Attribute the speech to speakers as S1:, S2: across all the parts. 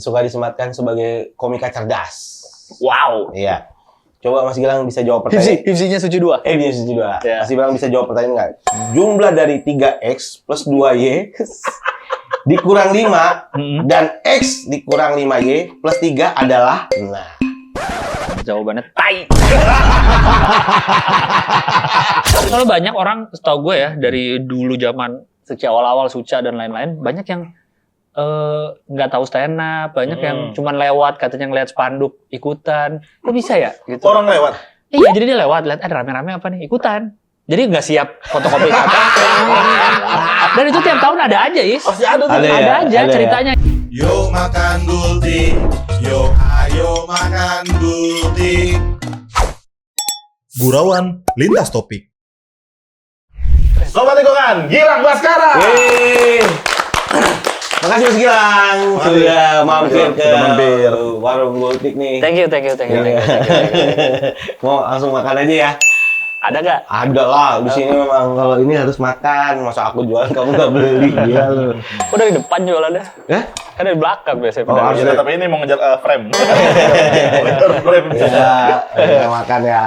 S1: suka disematkan sebagai komika cerdas.
S2: Wow.
S1: Iya. Coba Mas Gilang bisa jawab pertanyaan.
S2: Hipsinya suci 2.
S1: Dia suci 2.
S2: Ya.
S1: Mas Gilang bisa jawab pertanyaan nggak? Jumlah dari 3X plus 2Y dikurang 5 dan X dikurang 5Y plus 3 adalah... Nah.
S2: Jawabannya tai. Kalau banyak orang, setahu gue ya, dari dulu zaman sejak awal-awal Suca dan lain-lain, banyak yang nggak tahu stand up, banyak yang cuman lewat, katanya ngeliat spanduk ikutan. Kok bisa ya? Gitu.
S3: Orang lewat?
S2: Iya, jadi dia lewat, lihat ada rame-rame apa nih, ikutan. Jadi nggak siap fotokopi apa. Dan itu tiap tahun ada aja, Is.
S3: Pasti ada tuh.
S2: Ada aja
S1: ada
S2: ceritanya.
S4: Yuk makan gultik, yuk ayo makan gultik. Gurauan lintas topik.
S3: Sobat Ikokan, Gilang Baskara.
S1: Yeay. Makasih Mas Gilang sudah mampir ke warung gultik nih.
S2: Thank you.
S1: Mau langsung makan aja ya?
S2: Ada nggak?
S1: Ada lah, di sini memang kalau ini harus makan. Masa aku jualan kamu nggak beli? Gila lu.
S2: Udah di depan jualannya.
S1: Hah?
S2: Kan dari belakang biasanya.
S1: Oh,
S3: Iya, tapi ini mau ngejar frame. Frame.
S1: Ya, makan ya.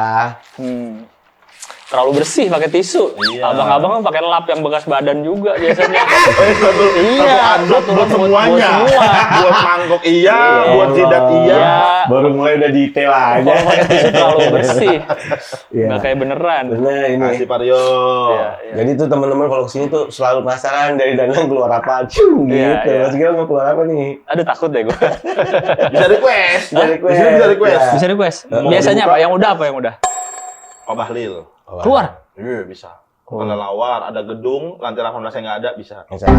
S2: Terlalu bersih pakai tisu.
S3: Iya.
S2: Abang-abang kan pakai lap yang bekas badan juga biasanya.
S3: Satu anduk buat semuanya. Buat mangkok iya, buat jidat iya.
S1: Baru mulai udah detail aja.
S2: Kalau pakai tisu terlalu bersih.
S1: Iya.
S2: Nggak kayak beneran.
S1: Bener ini.
S3: Kasih Vario.
S2: Iya.
S1: Jadi tuh teman-teman kalau kesini tuh selalu penasaran dari Danang keluar apa, gitu.
S2: Iya.
S1: Mas Gilang mau keluar apa nih?
S2: Aduh takut deh gue.
S3: Bisa request.
S1: Bisa request.
S3: Di sini bisa request.
S1: Ya.
S2: Bisa request.
S3: Mau
S2: Biasanya
S3: dibuka?
S2: apa? Yang udah apa yang udah?
S3: Pak Bahlil.
S2: Keluar.
S3: Iya, bisa. Ada lawar, ada gedung, lantai 18 yang nggak ada, bisa.
S1: Bisa.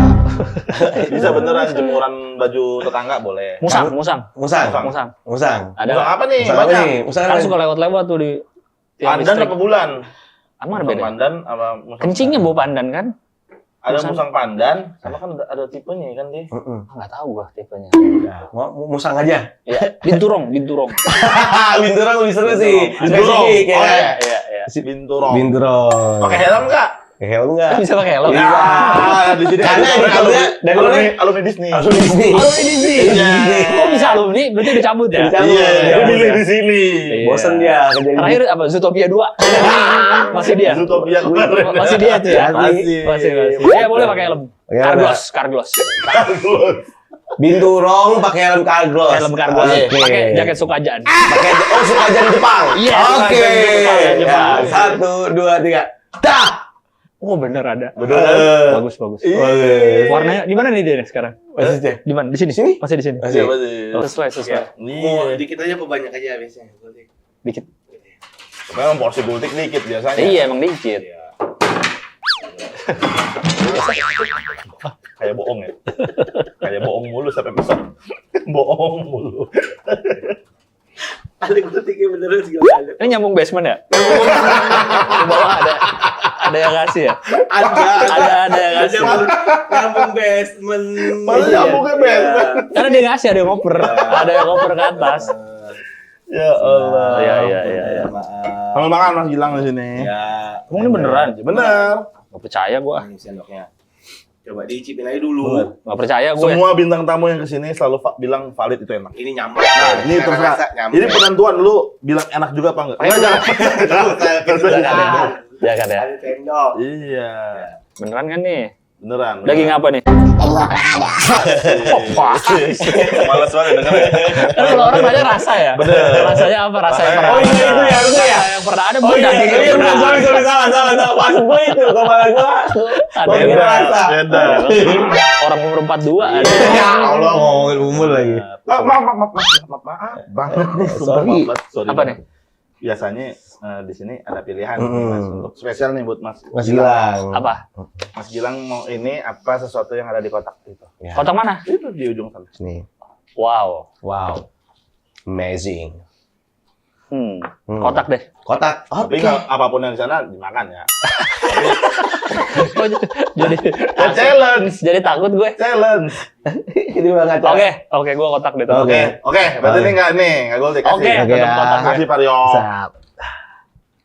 S3: Bisa beneran, jemuran baju tetangga boleh.
S2: Musang.
S1: Musang.
S2: Musang.
S3: Ada
S2: Ada.
S3: apa nih?
S1: Musang apa
S3: Banyak.
S1: nih? Musang
S2: Kan
S1: apa
S2: suka
S1: nih?
S2: lewat-lewat tuh di tiang
S3: Pandan
S2: listrik.
S3: apa bulan?
S2: Mana
S3: Musang
S2: beda?
S3: pandan apa musang?
S2: Kencingnya bau pandan kan?
S3: Ada musang pandan, sama kan ada tipenya kan dia.
S2: Nggak tahu gua tipenya.
S1: Mau musang aja.
S2: Ya, binturong.
S1: Binturong lebih seru sih.
S3: Binturong.
S1: Spesifik ya.
S3: Oh, iya.
S2: Iya.
S3: Binturong.
S1: Binturong.
S3: Pakai helm nggak?
S1: Helm enggak?
S2: Bisa pakai helm.
S3: Ya, di sini
S1: Karena
S3: ada
S1: di helmnya dari mana?
S3: alumni Disney.
S1: Alumni Disney.
S2: Alumni Disney.
S1: Iya.
S2: Kok bisa alumni? Berarti udah cabut ya?
S1: Udah cabut.
S3: Iya, dia
S1: Iya.
S3: milih di sini.
S2: Iya.
S1: Bosen dia kerja di
S2: Terakhir apa? Zootopia 2. Masih dia.
S3: Zootopia kemarin.
S2: Masih dia tuh ya. Masih. Ya boleh pakai helm.
S1: Ya,
S2: Carglass.
S1: Binturong pakai helm Carglass.
S2: Helm Carglass.
S1: Oke.
S2: Pakai jaket Sukajaan.
S1: Pakai Sukajaan Jepang.
S2: Iya,
S1: Oke.
S2: Sukajaan Jepang.
S1: Ya, 1, 2, 3. Dah.
S2: Oh bener ada.
S1: Bagus.
S2: Bagus.
S1: Bagus.
S2: Warnanya di mana nih dia sekarang?
S1: Maksudnya?
S2: Di mana? Di sini.
S1: Sini?
S2: Masih di sini.
S1: Masih.
S3: Siapa sih?
S2: Oh, sesuai.
S3: Iya.
S1: Dikit aja apa banyak aja biasanya?
S2: Dikit.
S3: Memang porsi gultik dikit biasanya.
S2: Iya emang dikit.
S3: Kayak bohong ya. Kayak bohong mulu sampai besar. Bohong mulu.
S1: Ada gultiknya beneran segala.
S2: Ini nyambung basement ya? Di bawah ada yang ngasih ya? Ada yang ngasih.
S1: Nyambung basement.
S3: Malah nyambungnya basement.
S2: Karena dia ngasih ada yang ngoper. Ada yang ngoper ke atas.
S3: Ya Allah.
S2: Iya.
S1: Maaf.
S3: Sambil makan Mas Gilang di sini.
S1: Ya.
S2: Emang ini beneran?
S3: Bener.
S2: Gak percaya gua.
S1: Ini sendoknya. Coba diicipin aja dulu.
S2: Gak percaya gue.
S3: Semua bintang tamu yang kesini selalu bilang valid itu enak.
S1: Ini nyambung.
S3: Nah, ini terserah. Jadi penentuan lu bilang enak juga apa enggak? Enggak, jangan.
S2: Jangan ya.
S1: Ada sendok.
S3: Iya.
S2: Beneran kan nih?
S3: Beneran.
S2: Daging apa nih?
S3: Males banget dengernya.
S2: Kan kalau orang banyak rasa ya?
S3: Bener.
S2: Rasanya apa? Rasa yang pernah
S1: Oh, iya, itu ya, itu ya.
S2: Yang pernah ada
S1: Oh
S2: bukan
S1: iya,
S2: daging.
S1: iya, bener, sorry, salah. Pas gue itu, kepala gue.
S2: Ada
S1: Oh,
S2: yang
S1: iya.
S2: rasa.
S3: Beda.
S2: Orang umur 42 ada.
S1: Ya Allah, ngomongin umur lagi.
S3: Maaf banget nih.
S1: Sorry.
S3: Sorry.
S2: Apa nih?
S3: Biasanya di sini ada pilihan
S1: Mm-mm.
S3: Mas, untuk spesial nih buat Mas.
S1: Mas Gilang.
S2: Apa?
S3: Mas Gilang mau ini apa sesuatu yang ada di kotak itu?
S1: Ya.
S2: Kotak mana?
S3: Itu di ujung sana.
S1: Nih.
S2: Wow.
S1: Wow. Amazing.
S2: Kotak deh.
S1: Kotak.
S3: Tapi nggak apapun yang di sana dimakan ya.
S2: Oh, jadi
S3: Challenge.
S2: jadi takut gue.
S3: Challenge.
S1: Ini banget.
S2: Oke, gue kotak deh.
S3: Oke, berarti ini nggak gol dikasih.
S2: Oke,
S1: Oke,
S2: tetap
S1: ya.
S2: kotak gue.
S3: Kasih Vario.
S1: Sap.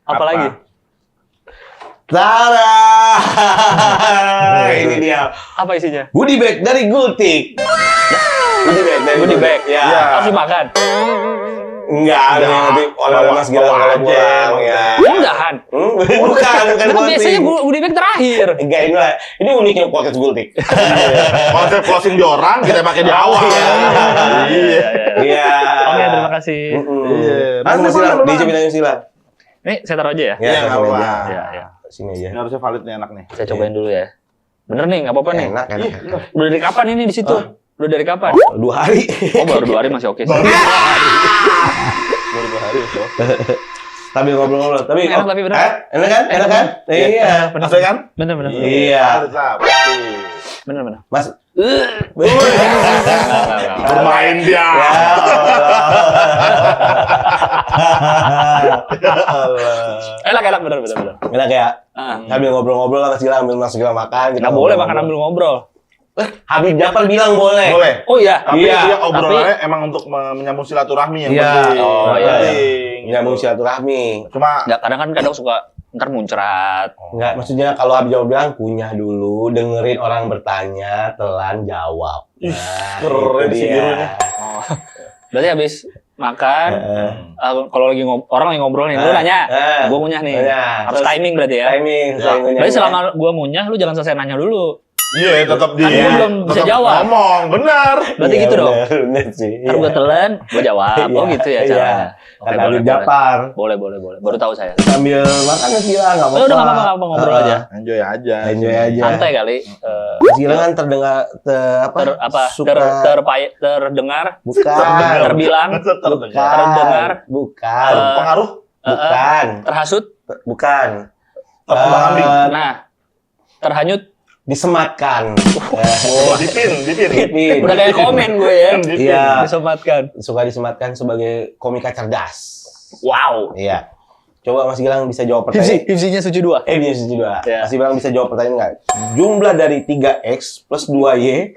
S2: Apa lagi?
S1: Tada! Ini dia.
S2: Apa isinya?
S1: Goodie bag dari Gultik.
S2: Goodie bag.
S1: Ya.
S3: Iya.
S2: Harus dimakan.
S1: Enggak, nanti oleh-oleh Mas Gilang kalau pulang ya.
S2: Mudahan.
S1: Bukan
S2: Kan biasanya goodie bag terakhir.
S1: Enggak, ini uniknya podcast Gultik.
S3: Konsep closing di orang kita pakai di awal. Iya.
S1: Iya.
S2: Oke, terima kasih.
S3: Iya.
S1: Mas
S3: Nanti
S1: Silang,
S3: boleh,
S1: DJ Bintang Silang.
S2: Nih, saya taruh aja ya.
S3: Iya, nggak
S1: sini
S3: apa-apa.
S1: aja.
S2: Iya.
S1: Sini aja.
S3: Ini harusnya valid nih, enak nih.
S2: Saya cobain dulu ya. Bener nih, nggak apa-apa nih.
S1: Enak.
S2: Udah dari kapan ini di situ? Udah dari kapan?
S1: 2 hari.
S2: Oh, baru 2 hari masih oke sih.
S3: Baru 2 hari so.
S1: Sambil ngobrol-ngobrol. Tapi
S2: Enak tapi bener.
S1: Enak kan? Enak kan? Iya.
S2: Bener
S3: Asli kan?
S2: Bener.
S1: Iya.
S3: Harus lah, pasti.
S2: Bener.
S1: Mas.
S3: Bermain dia.
S2: Enak bener.
S1: Enak ya?
S2: Ah.
S1: Sambil ngobrol-ngobrol lah Mas Gilang, ambil Mas Gilang makan. kita
S2: Nggak boleh
S1: ngobrol-ngobrol.
S2: makan sambil ngobrol.
S1: Habib Jafar bilang boleh.
S3: Boleh.
S2: Oh iya.
S3: Tapi
S1: Iya,
S3: dia obrolannya emang untuk menyambung silaturahmi yang
S1: Iya.
S3: penting.
S2: Oh, iya.
S3: Penting.
S1: Nyambung silaturahmi.
S3: Cuma
S2: Nggak, kadang suka ntar muncrat.
S1: Enggak, maksudnya kalau Habib Jafar bilang kunyah dulu, dengerin orang bertanya, telan jawab.
S3: Ih,
S1: Nah,
S3: keren
S1: itu
S3: sih
S1: dia.
S3: birunya.
S2: Oh. Berarti habis makan,
S1: Heeh.
S2: kalau lagi orang lagi ngobrol nih, lu nanya, gua ngunyah nih.
S1: Ngunyah.
S2: Harus timing berarti ya.
S1: Timing,
S3: Ya.
S2: Berarti selama gua ngunyah, lu jangan selesai nanya dulu.
S3: iya tetap di
S2: Kan gua belum bisa
S3: tetap
S2: jawab.
S3: ngomong, benar.
S2: Berarti gitu dong.
S1: Bener sih.
S2: Ntar gua telan, gua jawab. Oh
S1: Iya,
S2: gitu ya
S1: iya.
S2: caranya. Oke,
S1: Kata Habib Jafar.
S2: boleh. Baru tahu saya.
S1: Sambil makan Mas Gilang, nggak apa-apa.
S2: Oh, udah nggak apa-apa, ngobrol aja.
S3: Enjoy aja.
S1: Enjoy aja.
S2: Santai kali.
S1: Mas Gilang kan terdengar,
S2: Terdengar,
S1: bukan.
S2: terbilang,
S1: Bukan.
S2: terdengar,
S1: Bukan.
S3: Pengaruh
S1: Bukan.
S2: terhasut.
S1: Bukan.
S3: Terbang ambing.
S2: Nah, terhanyut.
S1: Disematkan.
S3: Oh, dipin.
S1: Dipin.
S2: Udah kayak komen gue ya.
S1: Iya.
S2: Disematkan.
S1: Suka disematkan sebagai komika cerdas.
S2: Wow.
S1: Iya. Coba Mas Gilang bisa jawab pertanyaan.
S2: Hipsinya suci 2.
S1: Bisa juga.
S2: Iya.
S1: Mas Gilang bisa jawab pertanyaan nggak? Jumlah dari 3X plus 2Y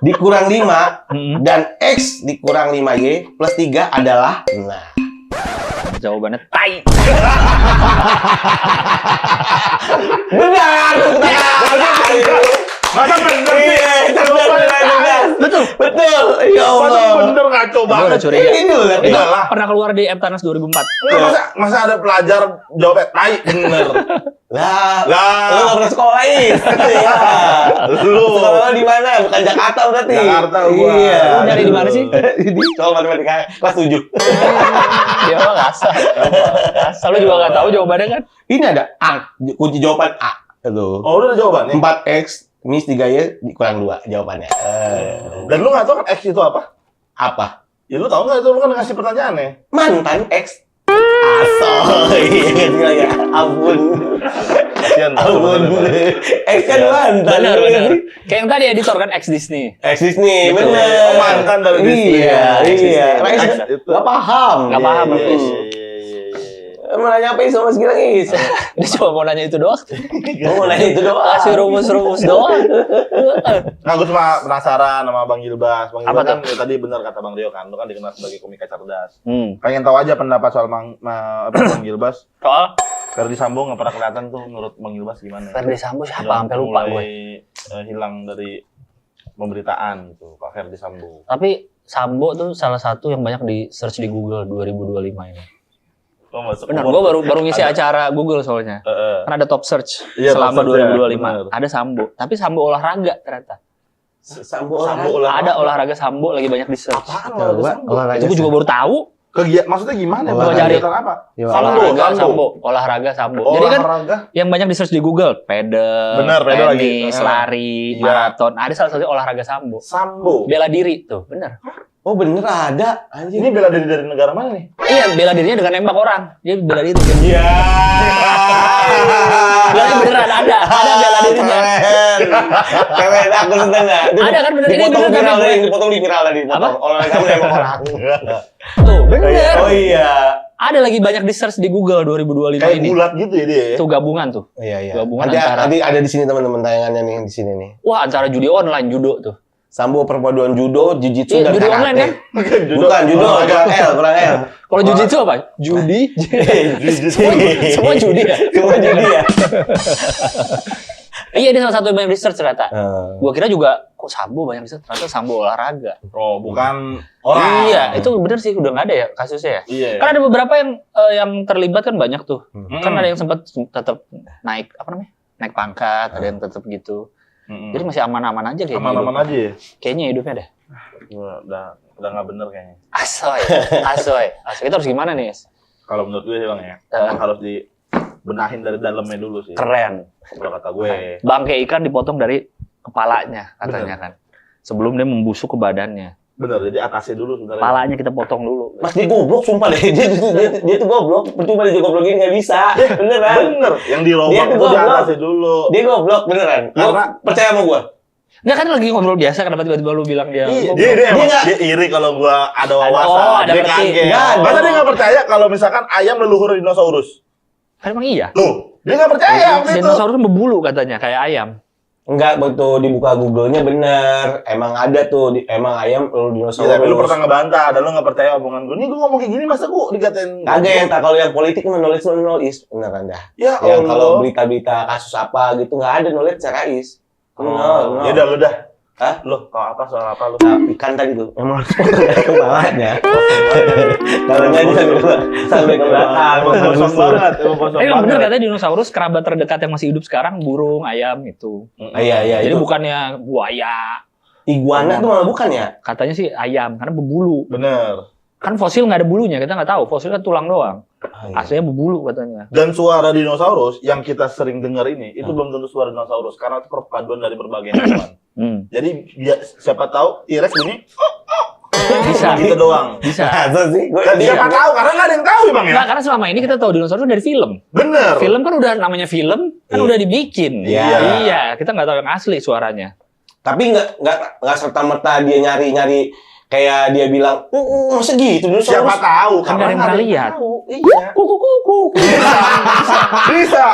S1: dikurang 5 dan X dikurang 5Y plus 3 adalah nah.
S2: Jawabannya tai.
S1: Benar.
S3: Masa bener sih?
S1: Iya, itu benar. Betul. Ya
S3: Masa
S1: Allah.
S3: bener ngaco
S2: Gue
S3: banget.
S2: udah curiga.
S1: Ini loh, lihat.
S2: Itu
S3: Iyalah.
S2: pernah keluar di Eptanas 2004.
S3: Masa ada pelajar jawabnya tai bener.
S1: Lah,
S3: Lah.
S1: lu nggak pernah sekolah ini. Iya.
S3: Lu.
S1: Sekolah di mana? Bukan Jakarta berarti.
S3: Jakarta gua.
S1: Iya.
S2: Lu nyari di mana sih?
S1: Di soal matematika kelas 7.
S2: Dia mah ngasal. Ngasal lu juga nggak tahu jawabannya kan?
S1: Ini ada A, kunci jawaban A. Itu.
S3: Oh, udah ada jawabannya.
S1: 4X minus 3Y dikurang 2 jawabannya.
S3: Dan lu nggak tahu kan X itu apa?
S1: Apa?
S3: Ya lu tahu nggak itu lu kan ngasih pertanyaannya.
S1: Mantan X. Asoy. Ya, ampun.
S3: Kasian
S1: Ampun. X kan mantan.
S2: Bener. Kayak yang tadi editor kan ex Disney.
S1: X Disney,
S2: Betul.
S1: bener.
S3: Oh, mantan dari Disney.
S1: Iya,
S3: X Disney.
S1: iya.
S3: X
S1: Makanya
S3: itu.
S1: nggak paham.
S2: Nggak paham,
S3: Iya,
S2: Is.
S3: iya.
S1: Mau nanya apa sama Mas Gilang Is?
S2: Dia cuma mau nanya itu doang.
S1: Mau nanya itu doang.
S2: Kasih rumus-rumus doang.
S3: Nah, gue cuma penasaran sama Bang Gilbas. Bang
S2: Apa
S3: Gilbas kan ya, tadi benar kata Bang Rio kan, lu kan dikenal sebagai komika cerdas. Pengen tahu aja pendapat soal Bang Gilbas.
S2: Soal
S3: Ferdi Sambo nggak pernah kelihatan tuh menurut Bang Gilbas gimana?
S2: Ferdi Sambo siapa?
S3: Yang
S2: Sampai lupa gue.
S3: mulai, hilang dari pemberitaan gitu, Pak Ferdi Sambo.
S2: Tapi Sambo tuh salah satu yang banyak di search di Google 2025 ini.
S3: Oh, masuk
S2: Benar,
S3: umur
S2: gue
S3: tuh.
S2: baru ngisi
S3: Ada.
S2: acara Google soalnya. Kan ada top search
S3: Iya,
S2: selama
S3: top search ya,
S2: 2025.
S3: benar.
S2: Ada Sambo, tapi Sambo olahraga ternyata.
S1: Sambo
S2: Ada olahraga Sambo lagi banyak di search.
S3: Apaan olahraga Sambo?
S1: olahraga.
S2: Itu gue juga baru tahu.
S3: Maksudnya gimana?
S1: Olahraga.
S3: Bukan kegiatan apa?
S1: Iya,
S2: Olahraga Sambo. Jadi kan
S3: Olahraga.
S2: yang banyak di search di Google, pedal,
S3: Bener, pedal lagi.
S2: tenis, lari,
S3: Iya.
S2: maraton. Ada salah satu olahraga Sambo.
S3: Sambo.
S2: Bela diri tuh, bener.
S1: Oh bener ada. Anjing.
S3: Ini bela diri dari negara mana nih?
S2: Iya, bela dirinya dengan nembak orang. Dia bela diri.
S1: Iya.
S2: Bela diri beneran ada bela dirinya.
S1: Keren, aku setengah.
S2: Ada kan bener, ini
S1: Dipotong
S2: bener
S1: viral
S2: tapi
S1: tadi,
S2: gue-
S1: dipotong di viral tadi.
S2: Apa?
S1: Olahraga kamu nembak orang.
S2: Tuh, bener.
S1: Oh iya.
S2: Ada lagi banyak di search di Google 2025
S3: Kayak
S2: ini.
S3: bulat gitu ya dia. Ya?
S2: Itu gabungan tuh.
S1: Iya iya.
S2: Gabungan
S1: Nanti,
S2: antara-
S1: nanti ada di sini teman-teman tayangannya nih di sini nih.
S2: Wah, antara judi online, judo tuh.
S1: Sambo perpaduan judo, jujitsu
S2: Iya,
S1: dan
S2: judi
S1: karate.
S2: online kan?
S1: Bukan judo, kurang L.
S2: Kalau jujitsu apa? Judi. Semua judi ya?
S1: Semua judi ya.
S2: Iya, dia salah satu yang banyak research ternyata.
S1: Eh,
S2: Gua kira juga kok Sambo banyak research, ternyata Sambo olahraga.
S3: Oh, bukan orang.
S2: Iya, itu bener sih udah nggak ada ya kasusnya ya.
S3: Iya.
S2: Kan ada beberapa yang terlibat kan banyak tuh.
S3: Mm-mm.
S2: Kan ada yang sempat tetap naik apa namanya? Naik pangkat, ada yang tetap gitu.
S3: Mm-mm.
S2: Jadi masih aman-aman aja kayaknya.
S3: aman-aman aja ya.
S2: Kayaknya hidupnya deh.
S3: Udah nggak bener kayaknya.
S2: Asoy. Kita harus gimana nih?
S3: Kalau menurut gue sih Bang ya, emang harus dibenahin dari dalamnya dulu sih.
S2: Keren.
S3: Kalau kata gue.
S2: Bangkai ikan dipotong dari kepalanya katanya kan. Sebelum dia membusuk ke badannya.
S3: Bener, jadi atasnya dulu sebenarnya.
S2: Kepalanya kita potong dulu.
S1: Mas dia goblok sumpah deh. Dia tuh goblok. Percuma dia goblokin nggak bisa. Beneran.
S3: Bener, yang di
S1: Dia
S3: robot
S1: tuh
S3: itu di
S1: goblok.
S3: atasnya dulu.
S1: Dia goblok beneran.
S3: Karena-
S1: Percaya sama gua.
S2: Nggak kan lagi ngobrol biasa, kenapa tiba-tiba lu bilang dia
S3: Iya,
S2: goblok?
S3: dia emang
S1: nggak-
S3: dia iri kalau gua ada wawasan.
S2: Oh, ada
S3: dia
S2: berarti.
S3: kaget.
S1: Nggak ada.
S3: Masa dia nggak percaya kalau misalkan ayam leluhur dinosaurus?
S2: Kan emang iya.
S3: Tuh, dia nggak percaya waktu itu.
S2: Dinosaurus kan berbulu katanya, kayak ayam.
S1: Enggak, betul dibuka Google-nya bener. Emang ada tuh, emang ayam lu
S3: Iya,
S1: dinosaurus.
S3: tapi lu pernah ngebantah, dan lu nggak percaya omongan gue. Nih gue ngomong kayak gini, masa gue dikatain?
S1: Kagak yang tak kalau yang politik menulis beneran dah.
S3: Ya
S1: Yang kalau
S3: Allah.
S1: berita-berita kasus apa gitu nggak ada nulis secara is.
S3: Oh, ya udah lu dah.
S1: Hah?
S3: Lu tahu apa soal apa lu?
S1: Nah, ikan tadi tuh emang harus potong dari kepalanya. Kalau nggak dia sampai ke belakang.
S3: Emang kosong banget, emang kosong
S2: Tapi emang bener
S3: banget.
S2: katanya dinosaurus kerabat terdekat yang masih hidup sekarang burung, ayam itu.
S1: Iya,
S2: Jadi
S1: itu.
S2: bukannya buaya.
S1: Iguana tuh malah bukan ya?
S2: Katanya sih ayam karena berbulu.
S3: Bener.
S2: Kan fosil nggak ada bulunya, kita nggak tahu. Fosil kan tulang doang.
S1: Oh, iya.
S2: Aslinya berbulu katanya.
S3: Dan suara dinosaurus yang kita sering dengar ini, itu belum tentu suara dinosaurus karena itu perpaduan dari berbagai hewan. Jadi siapa tahu T-Rex bunyi
S2: Bisa.
S3: gitu doang.
S2: Bisa.
S1: Masa sih? Gua
S3: Dan
S1: iya.
S3: siapa tahu karena nggak ada yang tahu Bang ya.
S2: Nah, karena selama ini kita tahu dinosaurus dari film.
S3: Bener.
S2: Film kan udah namanya film, kan
S1: Iya.
S2: udah dibikin.
S1: Iya.
S2: Iya, kita nggak tahu yang asli suaranya.
S1: Tapi nggak serta merta dia nyari kayak dia bilang, masa gitu dinosaurus?
S3: Siapa tahu
S2: Kan nggak ada yang
S3: nggak
S2: pernah lihat.
S3: tahu. Iya.
S2: Kuku.
S3: Bisa.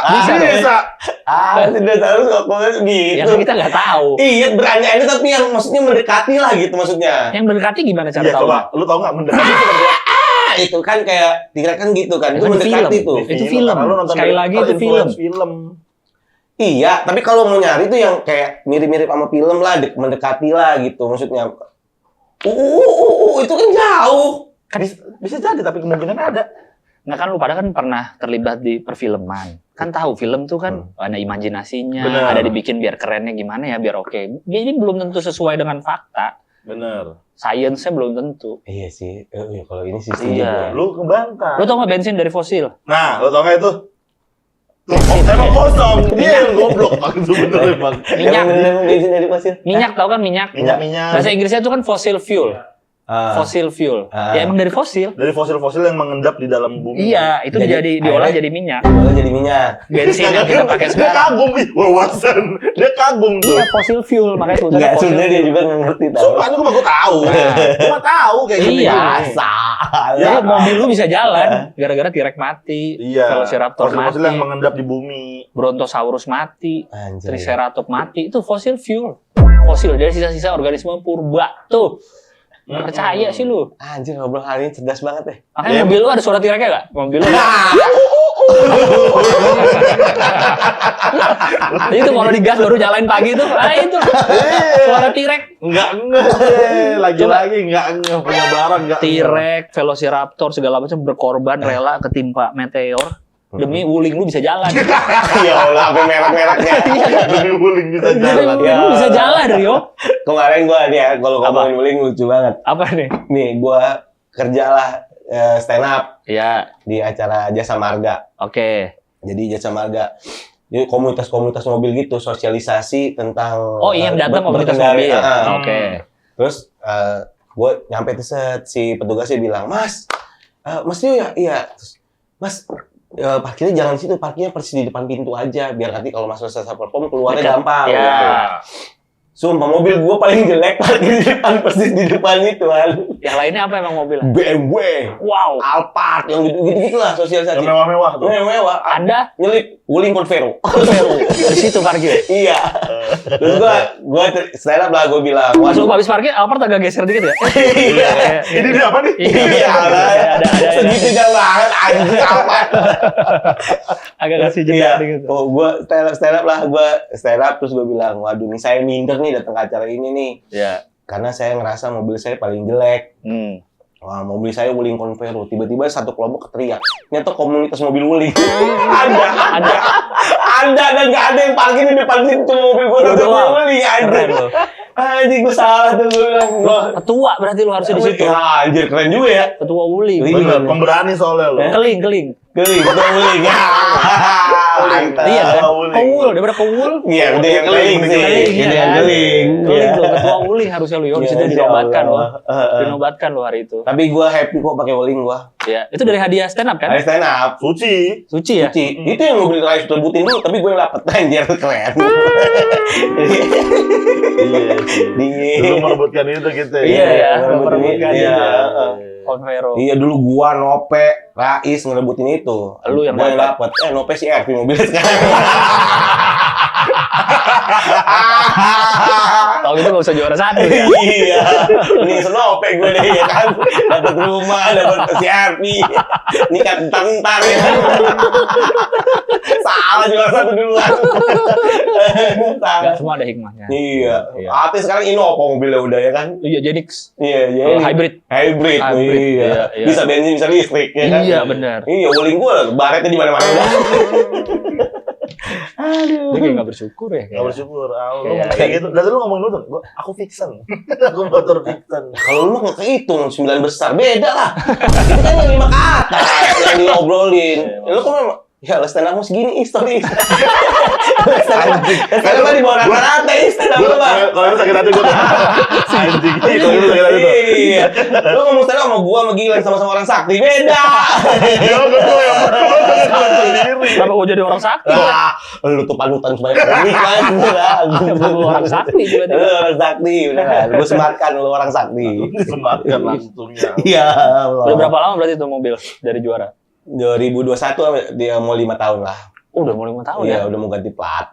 S1: Dinosaurus kok gitu.
S2: Ya kan kita nggak tahu.
S1: Iya, berani aja tapi yang maksudnya mendekati lah gitu maksudnya.
S2: Yang mendekati gimana cara
S3: Iya,
S2: tahu?
S3: coba. Lu tahu nggak mendekati seperti apa?
S1: Itu kan kayak T-Rex kan gitu kan. Itu
S2: Kan
S1: mendekati
S2: film.
S1: tuh.
S2: Itu film.
S3: Karena lu nonton
S2: Sekali lagi itu
S3: influence film.
S1: Iya, tapi kalau mau nyari tuh yang kayak mirip-mirip sama film lah, mendekati lah gitu maksudnya. Itu kan jauh.
S3: Bisa jadi tapi kemungkinan ada.
S2: Nah kan lu pada kan pernah terlibat di perfilman. Kan tahu film tuh kan ada imajinasinya,
S3: Bener.
S2: ada dibikin biar kerennya gimana ya, biar oke. Jadi belum tentu sesuai dengan fakta.
S3: Bener.
S2: Sainsnya belum tentu.
S1: Iya sih. Kalau ini sih
S2: Iya.
S3: Lu kebantah.
S2: Lu tau nggak bensin dari fosil?
S3: Nah, lu tau nggak itu? Emang kosong. Dia yang goblok. Itu bener Bang.
S2: Minyak.
S1: Emang bensin dari pasir.
S2: Minyak tau kan minyak?
S3: Minyak-minyak.
S2: Bahasa Inggrisnya itu kan fossil fuel. Fossil fuel.
S1: Ah.
S2: Ya emang dari fosil.
S3: Dari fosil-fosil yang mengendap di dalam bumi.
S2: Iya, itu
S1: Jadi,
S2: diolah
S1: akhirnya-
S2: jadi minyak.
S1: Malah jadi minyak.
S2: Bensin yang kita pakai
S3: Dia
S2: sekarang.
S3: kagum, ih, wawasan. Dia kagum tuh.
S2: Iya, fossil fuel makanya tuh.
S1: Enggak, sebenarnya dia juga nggak ngerti tau.
S3: Sumpah, itu gue tahu. Cuma tahu kayak gini.
S2: Iya.
S1: Asal.
S2: Ya, mobil lu bisa jalan gara-gara T-Rex mati,
S3: Iya.
S2: Velociraptor
S3: Fosil-fosil
S2: mati,
S3: yang mengendap di bumi.
S2: Brontosaurus mati,
S1: Anjir.
S2: Triceratops mati, itu fossil fuel. Fosil dari sisa-sisa organisme purba tuh. Percaya sih lu.
S1: Anjir, ngobrol hari ini cerdas banget deh.
S2: Makanya
S3: Iya.
S2: mobil lu ada suara T-Rex-nya enggak? Mobil lu. Itu kalau digas baru nyalain pagi tuh. Ah itu. Suara T-Rex.
S3: Enggak. Lagi-lagi enggak punya barang enggak.
S2: T-Rex, Velociraptor segala macam berkorban rela ketimpa meteor demi wuling lu bisa jalan.
S1: Ya Allah, sampai merek-mereknya.
S3: Demi wuling bisa
S2: Demi
S3: jalan.
S2: wuling lu bisa jalan, Rio.
S1: Kemarin gua nih ya, kalau
S2: Apa?
S1: ngomongin wuling lucu banget.
S2: Apa nih?
S1: Nih, gua kerjalah stand up
S2: Ya,
S1: di acara Jasa Marga.
S2: oke.
S1: Jadi Jasa Marga, jadi komunitas-komunitas mobil gitu, sosialisasi tentang
S2: Oh, iya yang datang komunitas
S1: berkendara.
S2: mobil.
S1: Ah.
S2: Oke.
S1: Terus gue nyampe tuh set, si petugasnya bilang, Mas Rio ya? Iya. Terus, Mas, parkirnya jangan di situ, parkirnya persis di depan pintu aja, biar nanti kalau masuk selesai perform keluarnya
S2: Dekat.
S1: gampang.
S2: Ya.
S1: Gitu. Sumpah mobil gua paling jelek parkir di depan, persis di depan itu kan.
S2: Yang lainnya apa emang mobilnya?
S1: BMW,
S2: Wow.
S1: Alphard, yang gitu-gitu lah sosialisasi.
S3: Yang mewah-mewah tuh.
S1: Mewah.
S2: Anda
S1: Nyelip Wuling Convero.
S2: di situ parkir.
S1: Iya. Terus gua stand up lah, gua bilang,
S2: Masuk habis parkir, Alphard agak geser dikit ya.
S1: Iya.
S3: Ini dia apa nih?
S1: Iya,
S2: ada.
S1: segitu banget anjing apa.
S2: Agak kasih jeda
S1: Iya.
S2: dikit.
S1: Oh, gua stand up lah, terus gua bilang, waduh nih saya minder nih datang ke acara ini nih.
S2: Iya.
S1: Karena saya ngerasa mobil saya paling jelek.
S2: Hmm.
S1: Wah, mobil saya Wuling Convero. Tiba-tiba satu kelompok teriak. Ternyata komunitas mobil Wuling. ada dan nggak ada yang parkir di depan situ mobil gua
S2: Lu
S1: mobil
S2: doang.
S1: Wuling
S2: Keren
S1: anjir.
S2: lu.
S1: Anjir gua salah tuh gua bilang.
S2: Ketua berarti lu harusnya di situ.
S1: Ya, anjir keren juga ya.
S2: Ketua Wuli.
S3: Bener, pemberani soalnya lo.
S2: Keling.
S1: Geling, ketua Wuling. Mantap.
S2: Iya kan?
S3: Wuling.
S2: Kewul, daripada kewul.
S1: Iya, udah yang geling sih.
S2: Keling,
S1: Udah
S2: ya
S1: yang
S2: kan?
S1: geling.
S2: Keling
S1: Iya.
S2: tuh, ketua Wuli harusnya lu. Yo, di situ
S1: Iya,
S2: dinobatkan lo.
S1: insyaallah.
S2: Dinobatkan lo hari itu.
S1: Tapi gua happy kok pakai Wuling gua.
S2: Ya, itu dari hadiah stand up kan?
S1: Hari stand up.
S3: Suci.
S2: Suci ya?
S1: Cuci. Itu yang mobil Rais rebutin dulu, tapi gue yang dapet anjir keren.
S3: Iya sih. Dulu merebutkan itu kita.
S2: Iya, ya,
S1: merebutkan
S2: merebutkan
S1: itu.
S2: itu. Convero.
S1: Iya dulu gua Nope, Rais ngerebutin itu.
S2: Lu yang
S1: gua yang
S2: dapet.
S1: dapet. Nope si RV mobilnya sekarang.
S2: Kalau gitu gak usah juara satu ya.
S1: Iya. Ini Nope gue deh ya kan. Dapat rumah, dapat si RV. Ini kan entar ya. Salah juara satu duluan.
S2: Gak semua ada hikmahnya.
S1: Iya.
S2: Iya.
S1: Artis sekarang Innova mobilnya udah ya kan.
S2: Iya, Genix.
S1: Iya, iya.
S2: Hybrid.
S1: Hybrid.
S2: Hybrid,
S1: Iya.
S2: iya.
S1: Bisa bensin, bisa listrik ya kan.
S2: Iya, benar.
S1: Iya, Wuling gua baretnya di mana-mana udah.
S2: Dia kayak gak bersyukur ya.
S3: Gak bersyukur. Lu
S2: Iya,
S3: ngomong kayak gitu. Dan lu ngomongin motor. Aku fiction. Aku motor fiction.
S1: Kalau lu mah nggak kehitung 9 besar beda lah. Itu kan yang 5 ke atas yang diobrolin. Lu kan memang ya lu stand up mau segini story. Stand up di bawah rata-rata stand up lu mah.
S3: Kalau lu sakit hati gue anjing. Kalau lu sakit hati tuh.
S1: Iya. Lu ngomong stand up sama gua sama Gilang sama orang sakti beda.
S3: Ya betul ya. Sendiri.
S2: Kenapa gue jadi orang sakti?
S1: Ah, lu tuh panutan sebanyak komik kan.
S2: Lu orang sakti tiba-tiba.
S1: Lu orang sakti beneran. Gua sematkan lu orang sakti.
S3: Disematkan langsungnya.
S1: Iya. Allah.
S2: Udah berapa lama berarti itu mobil dari juara?
S1: 2021 dia mau 5 tahun lah.
S2: Oh, udah mau 5 tahun
S1: Iya,
S2: ya?
S1: udah mau ganti plat.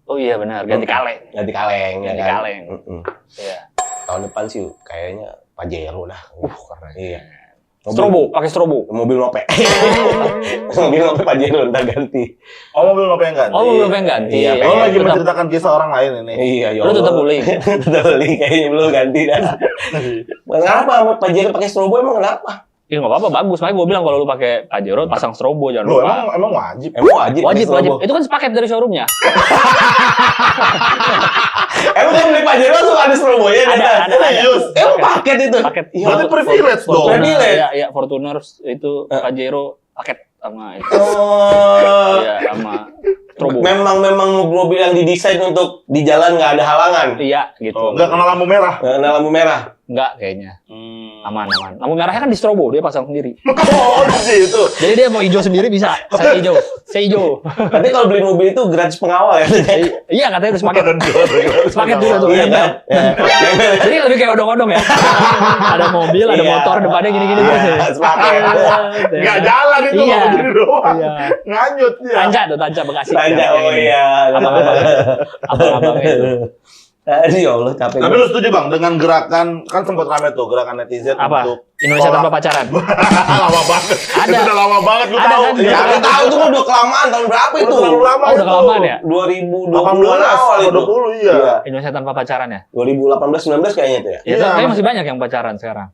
S2: Oh iya benar, ganti kaleng.
S1: Ganti kaleng ya
S2: Ganti
S1: kan.
S2: kaleng. Iya.
S1: Tahun depan sih kayaknya Pajero dah. Keren. Iya.
S2: Strobo, pakai strobo.
S1: Mobil Nope. Mobil Nope Pajero ntar ganti.
S3: Oh mobil apa yang ganti?
S2: Oh, mobil apa yang ganti?
S1: Iya,
S3: Oh lagi
S2: Tetap-
S3: menceritakan kisah orang lain ini.
S1: Iya, ya
S2: Lu
S1: Allah.
S2: tetap Wuling.
S1: Tetap Wuling kayaknya belum ganti dah. Kenapa Pajero pakai strobo emang kenapa?
S2: Iya nggak apa-apa, bagus. Makanya gue bilang kalau lu pakai Pajero pasang strobo jangan
S3: Loh
S2: lupa.
S3: emang wajib.
S1: Emang wajib.
S2: Wajib,
S1: pakai
S2: wajib.
S1: strobo?
S2: Itu kan sepaket dari showroomnya.
S1: Emang kalau beli Pajero langsung ada strobonya?
S2: Ada.
S3: Serius?
S1: Emang paket itu?
S2: Paket.
S1: Iya,
S3: Berarti privilege dong.
S2: Fortuner,
S1: Privilege.
S2: ya, ya, Fortuner itu Pajero paket sama itu.
S1: Oh.
S2: Iya, sama strobo.
S1: Memang mobil yang didesain untuk di jalan nggak ada halangan.
S2: Iya, gitu.
S3: Oh, nggak kena lampu merah.
S1: Nggak kena lampu merah.
S2: Enggak kayaknya. Aman. Lampu merahnya kan di strobo, dia pasang sendiri.
S3: Oh di situ.
S2: Jadi dia mau hijau sendiri bisa. Saya hijau.
S1: Tapi kalau beli mobil itu gratis pengawal ya.
S2: Iya katanya itu sepaket. Sepaket juga tuh.
S1: Iya kan?
S2: Jadi lebih kayak odong-odong ya. Ada mobil, ada
S1: Iya.
S2: motor depannya gini-gini terus ya.
S1: Sepaket.
S3: Nggak jalan itu
S2: Iya.
S3: mau begini doang.
S2: Iya.
S3: Nganyut ya.
S2: Tanca Bekasi.
S1: Tanya, oh iya.
S2: Abang-abangnya itu.
S1: Aduh ya Allah capek.
S3: Tapi lu setuju bang dengan gerakan kan sempat rame tuh gerakan netizen
S2: Apa?
S3: untuk
S2: Indonesia
S3: tolak-
S2: tanpa pacaran.
S3: lama banget.
S2: Ada.
S3: Itu udah lama banget lu
S2: Ada
S3: tahu.
S2: kan?
S1: Ya, aku tahu tuh udah kelamaan tahun berapa itu?
S3: Udah terlalu lama
S2: Oh, udah
S3: itu.
S2: kelamaan ya?
S1: 2020 awal itu.
S3: 20 iya.
S1: Iya.
S2: Indonesia tanpa pacaran ya?
S1: 2018-19 kayaknya itu ya.
S2: Ya,
S3: Iya,
S2: tapi
S3: Mas.
S2: masih banyak yang pacaran sekarang.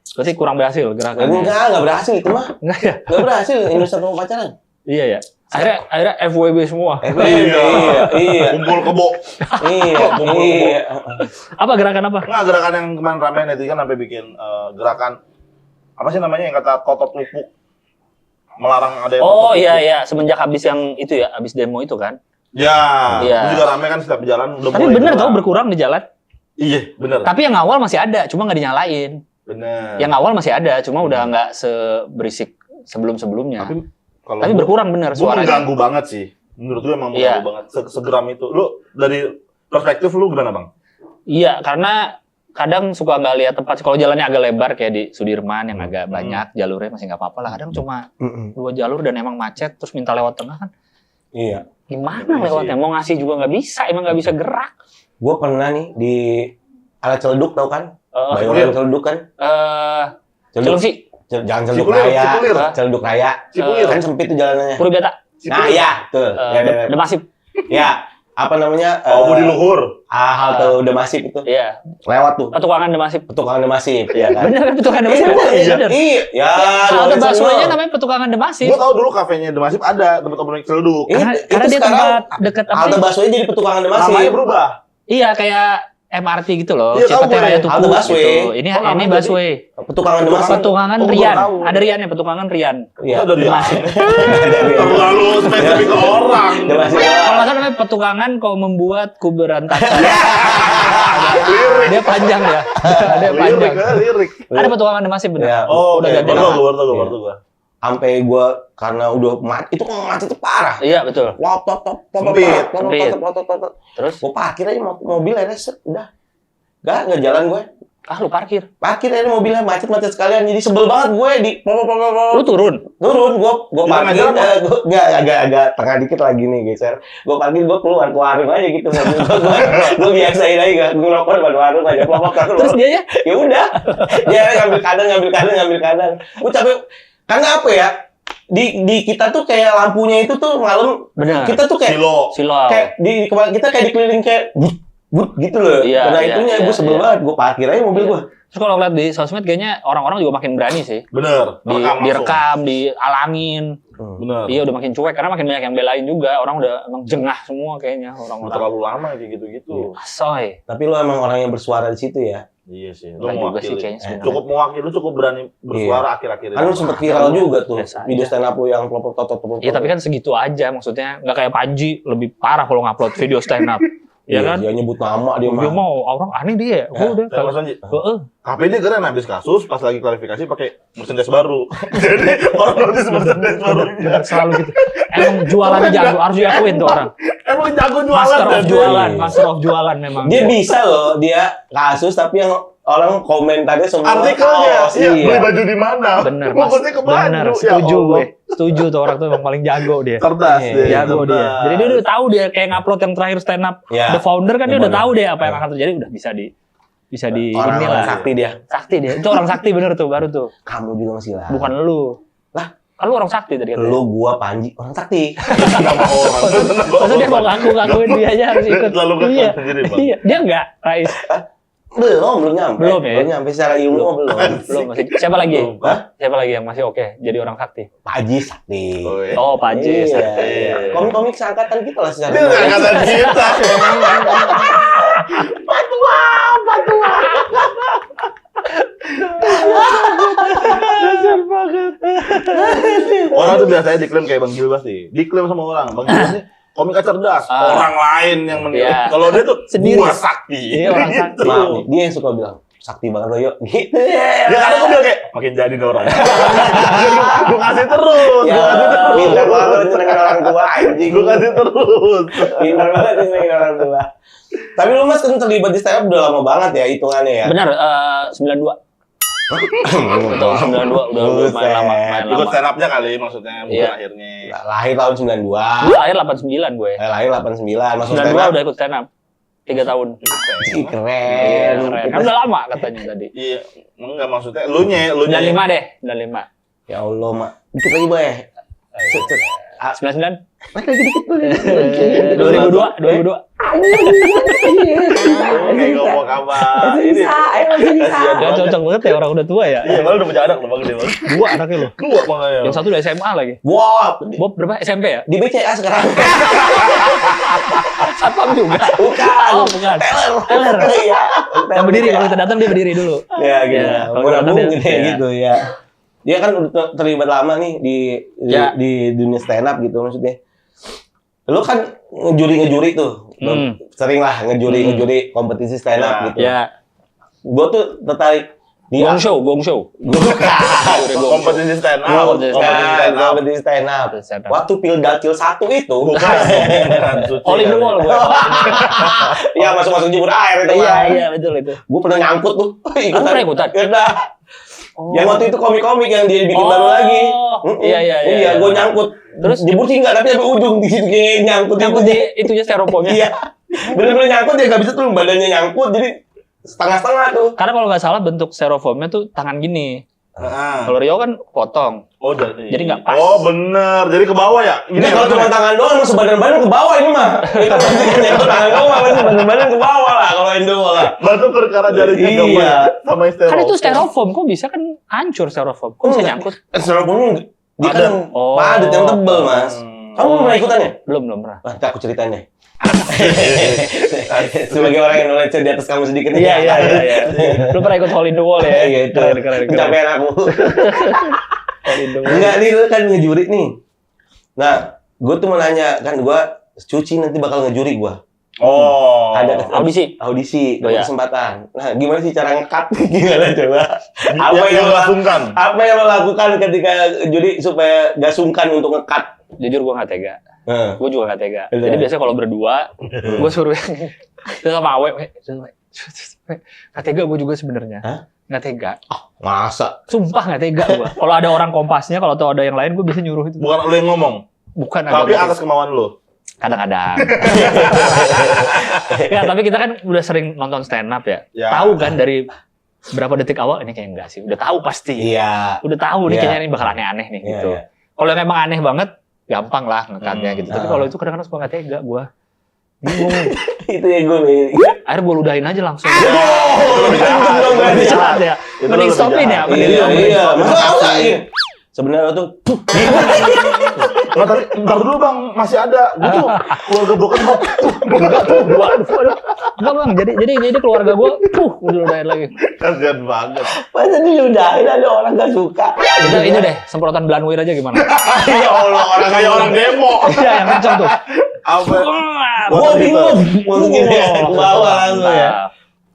S2: Berarti kurang berhasil gerakannya.
S1: Enggak berhasil itu mah.
S2: Enggak ya?
S1: Enggak berhasil Indonesia tanpa pacaran.
S2: Iya ya. Akhirnya FWB semua.
S1: Iya.
S3: Kumpul kebo.
S1: Iya.
S2: Apa gerakan apa?
S3: Nggak gerakan yang kemarin rame netizen sampai bikin gerakan apa sih namanya yang kata totot lupuk melarang ada yang
S2: Oh
S3: totot
S2: iya
S3: lupuk.
S2: iya, semenjak habis yang itu ya, habis demo itu kan.
S3: Ya,
S2: Iya.
S3: itu juga rame kan setiap jalan udah
S2: Tapi
S3: mulai
S2: bener
S3: gerak.
S2: tau berkurang di jalan.
S3: Iya, bener.
S2: Tapi yang awal masih ada, cuma nggak dinyalain.
S3: Bener.
S2: Yang awal masih ada, cuma udah nggak seberisik sebelum-sebelumnya.
S3: Kalau
S2: Tapi
S3: gua-
S2: berkurang bener
S3: gua
S2: suaranya.
S3: mengganggu banget sih. Menurut gue emang
S2: Iya.
S3: mengganggu banget. Segeram itu. Lu dari perspektif lu gimana bang?
S2: Iya, karena kadang suka nggak lihat tempat. Kalau jalannya agak lebar kayak di Sudirman yang agak banyak jalurnya masih nggak apa-apa lah. Kadang cuma 2 jalur dan emang macet terus minta lewat tengah kan.
S1: Iya.
S2: Gimana lewatnya? Mau ngasih juga nggak bisa, emang nggak bisa gerak.
S1: Gue pernah nih di Ala Celeduk tau kan? Bayoran Celeduk kan?
S2: Cilengsi,
S1: Jangan Celeduk
S3: Cipulir,
S1: Raya.
S3: Cipulir.
S1: Celeduk Raya.
S3: Cipulir.
S1: Kan sempit tuh jalanannya.
S2: Puri Beta,
S1: Nah iya, tuh.
S2: Demasif.
S1: Ya, apa namanya?
S3: Budi Luhur.
S1: Halte Demasif itu.
S2: Iya,
S1: Lewat tuh.
S2: petukangan Demasif.
S1: Petukangan Demasif, ya kan?
S2: Bener kan petukangan Demasif?
S1: Iya,
S2: Bener.
S1: iya. Ya,
S2: Halte
S1: doain
S2: busway-nya
S1: semua.
S2: namanya petukangan Demasif.
S3: Gue tau dulu kafenya Demasif ada, tempat opening Celeduk.
S1: Iya,
S2: Karena
S1: itu
S2: dia
S1: sekarang
S2: tempat dekat apa
S1: halte
S2: sih?
S1: busway jadi petukangan Demasif.
S3: Namanya berubah.
S2: Iya, kayak MRT gitu loh.
S3: Iya, tahu
S2: Cipete
S3: gue.
S2: Raya Tugu
S1: Halte busway.
S2: gitu. Ini
S3: Oh, namanya
S2: busway.
S1: Petukangan Demasif.
S2: Petukangan
S3: Oh, gua
S2: Rian.
S3: tahu.
S2: Ada Riannya, petukangan Rian.
S1: Iya.
S3: Ada di
S2: Demasif.
S3: Terlalu spesifik ke orang.
S1: Demasif.
S2: Kalau nggak salah namanya petukangan kau membuat ku berantakan. Dia panjang ya. Dia panjang.
S3: Lirik.
S2: Ada petukangan Demasif bener.
S1: Ya.
S3: Oh,
S2: Udah
S3: oke.
S2: ganti
S3: Baru
S2: nama.
S3: gue.
S1: Sampai gue karena udah mati, itu kan macetnya parah.
S2: Iya, betul.
S3: Sempit.
S2: Terus?
S1: Gue parkir aja mobil akhirnya set, udah. Nggak jalan gue.
S2: Ah, lu parkir.
S1: Parkir aja mobilnya macet-macet sekalian. Jadi sebel banget gue di
S2: Lu turun.
S1: turun gue
S3: Di
S1: parkir
S3: tengah jalan,
S1: gue nggak agak tengah dikit lagi nih geser. Gue parkir gue keluar aja gitu mobil gue biasain aja gue ngerokok depan warung aja
S2: Terus dia ya?
S1: ya udah dia ngambil kanan gue capek karena apa ya di kita tuh kayak lampunya itu tuh malam
S2: Bener.
S1: kita tuh kayak
S2: Silau.
S1: kayak di kepala kita kayak dikeliling kayak but gitu loh.
S2: Iya,
S1: Karena
S2: iya,
S1: itunya
S2: iya,
S1: gue sebel
S2: iya.
S1: banget. Gue parkir aja mobil gue.
S2: Terus kalau ngeliat di sosmed kayaknya orang-orang juga makin berani sih.
S3: Bener.
S2: Direkam, dialangin.
S3: Bener.
S2: Iya udah makin cuek karena makin banyak yang belain juga. Orang udah emang jengah semua kayaknya
S3: Udah
S2: orang-orang.
S3: terlalu lama kayak gitu-gitu.
S2: Asoy.
S1: Tapi lo emang orang yang bersuara di situ ya.
S3: Iya sih. Lu
S2: Enggak juga sih
S3: mewakili.
S2: kayaknya sebenarnya.
S3: Cukup mewakili, lu cukup berani bersuara akhir-akhir ini.
S1: Kan lo sempet viral juga tuh
S2: Biasa aja.
S1: video stand up lo yang pelopor.
S2: Iya tapi kan segitu aja maksudnya. Nggak kayak Panji lebih parah kalau ngupload video stand up. Iya kan?
S1: Dia nyebut nama dia
S2: Dia
S1: mah.
S2: mau orang aneh dia. Gue udah
S3: Saya
S2: kalau
S3: Mas Anji,
S2: heeh.
S3: HP dia keren habis kasus, pas lagi klarifikasi pakai Mercedes baru. Jadi orang notice Mercedes barunya.
S2: Selalu gitu. Emang jualannya jago, harus diakuin tuh orang.
S3: Emang jago jualan.
S2: Master of
S3: dan
S2: jualan,
S3: dia.
S2: master of jualan memang.
S1: Dia bisa loh dia kasus tapi yang orang komentarnya semua
S3: Artikelnya,
S1: kaos,
S3: iya, beli baju di mana?
S2: Bener, Mas.
S3: Fokusnya ke baju.
S2: Bener,
S3: ya
S2: setuju
S3: Allah.
S2: gue. Setuju tuh orang tuh emang paling jago dia.
S3: Kertas
S1: Iya,
S3: deh.
S2: Jago dia.
S3: kertas.
S2: Jadi dia udah tahu dia kayak ngupload yang terakhir stand up
S1: Ya.
S2: The Founder kan dia
S1: Yang
S2: udah
S1: mana?
S2: tahu deh apa yang akan terjadi udah bisa di
S1: orang
S2: inilah.
S1: sakti dia.
S2: Sakti dia. Itu orang sakti bener tuh baru tuh.
S1: Kamu juga masih lah.
S2: Bukan lu.
S1: Lah?
S2: Kan lu orang sakti tadi katanya.
S1: Lu gua Panji orang sakti.
S3: Nama orang.
S2: Maksudnya dia mau ngaku-ngakuin dia aja harus ikut.
S3: Lalu ke
S2: Iya.
S3: sendiri, Bang.
S2: Iya, dia enggak, Rais.
S1: Belum nyampe.
S2: Belum ya?
S1: Belum nyampe secara ilmu belum.
S2: Belum masih. Siapa lagi?
S1: Hah?
S2: Siapa lagi yang masih oke jadi orang sakti?
S1: Panji sakti.
S3: Oh, iya.
S2: Oh, Panji
S1: Iya,
S2: sakti.
S1: iya. Komik-komik seangkatan kita lah secara.
S3: Dia nggak kata kita. Orang tuh biasanya diklaim kayak Bang Gilbas nih. Diklaim sama orang. Bang Gilbas nih komika cerdas.
S2: Ah.
S3: Orang lain yang menilai.
S2: Iya.
S3: Kalau dia tuh
S2: Sendiri.
S3: gua sakti.
S2: Iya, orang sakti.
S1: Maaf nih, dia yang suka bilang sakti banget lo yuk. Gitu.
S3: Ya karena gue bilang kayak makin jadi nih orang. Gue kasih terus.
S1: Ya,
S3: Gue kasih terus.
S1: pintar banget lo nyenengin orang tua anjing.
S3: Gue kasih terus.
S1: Pintar banget nyenengin orang tua. Tapi lu Mas kan terlibat di stand up udah lama banget ya hitungannya ya.
S2: Benar, 92. Betul, 92 udah lumayan lama, lumayan
S3: Ikut
S2: lama.
S3: stand up-nya kali maksudnya bukan
S2: Iya.
S3: akhirnya.
S1: Lahir tahun 92.
S2: Gue lahir 89 gue.
S1: Lahir 89. Masuk stand
S2: 92
S1: up.
S2: udah ikut stand up. 3 tahun.
S1: Ih, keren.
S2: Iya, keren. Kan udah lama katanya tadi.
S3: Iya, enggak maksudnya lu nya.
S2: 95 deh, 95.
S1: Ya Allah, Mak. Dikit lagi, Boy. Cet, cet.
S2: 99?
S1: Naik lagi dikit tuh.
S2: 2002.
S3: Oke, ngomong kabar. Ini kasihan
S2: Gak
S3: banget.
S2: cocok banget ya orang udah tua ya.
S3: Iya, malah udah punya anak loh Bang Gede Bang.
S2: 2 anaknya lo.
S3: Dua makanya.
S2: Yang satu udah SMA lagi.
S1: Wow.
S2: Bob berapa? SMP ya?
S1: Di BCA sekarang.
S2: Satpam juga.
S1: Bukan.
S2: Oh, bukan.
S1: Teller. Iya.
S2: Yang berdiri kalau kita datang dia berdiri dulu.
S1: Ya, gitu.
S2: Ya, kalau
S1: Mau nabung
S2: datang
S1: gitu
S2: dia-
S1: ya,
S2: ya.
S1: gitu ya. Dia kan udah terlibat lama nih
S2: Ya.
S1: di dunia stand up gitu maksudnya. Lu kan ngejuri tuh. Sering lah ngejuri kompetisi stand up
S3: Ya.
S1: gitu.
S2: Ya.
S1: Gue tuh tertarik
S2: Gong show.
S3: Kompetisi stand up.
S1: Kompetisi stand up. Waktu Pildakil 1 itu.
S2: All in the wall gue.
S1: Iya, masuk jemur air itu.
S2: Iya, betul itu.
S1: Gue pernah nyangkut tuh.
S2: Kamu pernah ikutan?
S1: Pernah. Yang waktu itu komik-komik yang dia bikin baru lagi.
S2: Iya,
S1: gue nyangkut. Terus jebur sih enggak, tapi sampai ujung di sini nyangkut
S2: di itunya styrofoamnya.
S1: Iya. Bener-bener nyangkut ya, nggak bisa tuh badannya nyangkut, jadi setengah-setengah tuh.
S2: Karena kalau nggak salah bentuk styrofoamnya tuh tangan gini. Kalau Rio kan potong.
S3: Oh, jadi
S2: nggak pas.
S3: Oh, bener. Jadi ke bawah ya?
S1: Ini kalau cuma tangan doang, masuk badan-badan ke bawah ini mah. Itu tangan doang mah, masuk badan-badan ke bawah lah kalau Indo lah.
S3: Batu perkara jarinya
S1: Iya.
S3: Sama styrofoam.
S2: Kan itu styrofoam, kok bisa kan hancur styrofoam? Kok bisa nyangkut?
S1: Styrofoam dia kan
S2: Oh.
S1: padat yang tebel, Mas. Kamu pernah ikutannya?
S2: Belum pernah.
S1: Nanti aku ceritanya. Sebagai orang yang knowledge di atas kamu sedikit.
S2: Iya. Lu pernah ikut Hole in the Wall ya?
S1: Iya, itu.
S2: Keren.
S1: Pencapaian aku.
S2: Hole in the Wall.
S1: Enggak nih, lu kan ngejuri nih. Nah, gue tuh mau nanya, kan gue cuci nanti bakal ngejuri gue.
S3: Oh.
S1: Ada
S2: Audisi.
S1: dapat kesempatan. Nah, gimana sih cara nge-cut? Gimana coba?
S3: Apa
S1: yang lo lakukan ketika juri supaya gak sungkan untuk nge-cut?
S2: Jujur gue nggak tega. Gue juga nggak tega.
S1: Betul.
S2: Jadi biasanya kalau berdua, gue suruh sama Awe. Nggak tega gue juga sebenarnya. Nggak tega.
S1: Masa?
S2: Sumpah nggak tega gue. Kalau ada orang kompasnya, kalau tahu ada yang lain, gue bisa nyuruh itu.
S3: Bukan lo yang ngomong.
S2: Bukan.
S3: Tapi atas kemauan lo.
S2: Kadang-kadang. Ya, tapi kita kan udah sering nonton stand up ya. Tahu kan dari berapa detik awal ini kayak enggak sih. Udah tahu pasti.
S1: Iya.
S2: Udah tahu nih kayaknya ini bakal aneh-aneh nih gitu.
S1: Iya.
S2: Kalau yang emang aneh banget, gampang lah ngekatnya gitu. Tapi kalau itu kadang-kadang suka nggak tega gue. Bingung.
S1: Itu ya gue.
S2: Akhirnya gue ludahin aja langsung.
S1: Itu belum
S2: Lebih cepat ya. Mending stopin ya.
S1: Iya. Masa sebenarnya tuh.
S3: Nggak, tapi ntar dulu bang, masih ada. Gue tuh keluarga bokap
S2: Enggak bang, jadi keluarga gue, udah ludahin lagi.
S3: kasian banget.
S1: Masa diludahin ada orang gak suka?
S2: Kita ini deh, semprotan Blanwir aja gimana?
S3: Ya Allah, orang kayak orang demo.
S2: Iya, yang kenceng tuh.
S3: Apa?
S1: Gue bingung. Maksudnya ke bawah langsung ya.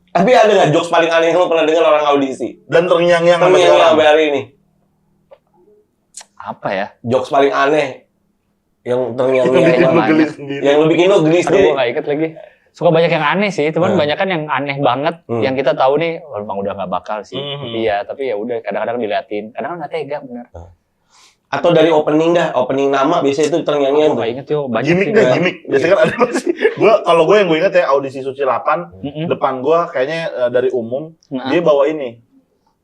S1: Tapi ada nggak jokes paling aneh yang lo pernah dengar orang audisi?
S3: Dan terngiang-ngiang sama
S1: Yang
S3: orang.
S1: sampai hari ini.
S2: Apa ya?
S1: Jokes paling aneh yang terngiang-ngiang
S3: Bikin lu
S1: banget.
S3: geli sendiri.
S1: Yang lo bikin lo geli
S2: Aduh, gue
S1: sendiri.
S2: gak inget lagi. Suka banyak yang aneh sih, cuman banyak kan yang aneh banget, yang kita tahu nih, memang udah gak bakal sih. Iya, tapi ya udah kadang-kadang diliatin, kadang-kadang nggak tega bener.
S1: Atau dari opening nama biasanya itu terngiang-ngiang.
S2: Gak inget yo, banyak
S3: Gimik
S2: sih.
S3: deh, gimik. Biasanya kan ada sih. Kalau gue yang gue inget ya audisi Suci 8, depan gue kayaknya dari umum, dia bawa ini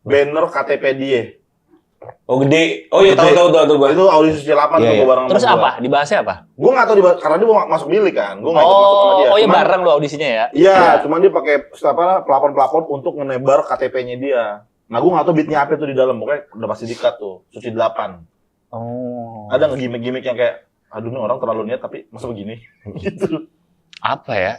S3: banner KTP dia.
S1: Oh gede. Oh iya tahu gue.
S3: Itu audisi Suci 8 tuh gue bareng.
S2: Terus
S3: sama
S2: apa? Dibahasnya apa?
S3: Gue nggak tahu karena dia masuk bilik kan. Gue nggak ikut masuk sama dia.
S2: Oh iya
S3: Cuman-
S2: bareng lo audisinya ya?
S3: Iya, cuman dia pakai pelapon-pelapon untuk ngenebar KTP-nya dia. Nah, gue nggak tahu beatnya apa tuh di dalam. Pokoknya udah pasti di-cut tuh. Suci 8.
S2: Oh.
S3: Ada nggak gimmick-gimmick yang kayak, aduh nih orang terlalu niat tapi masa begini? Gitu.
S2: Apa ya?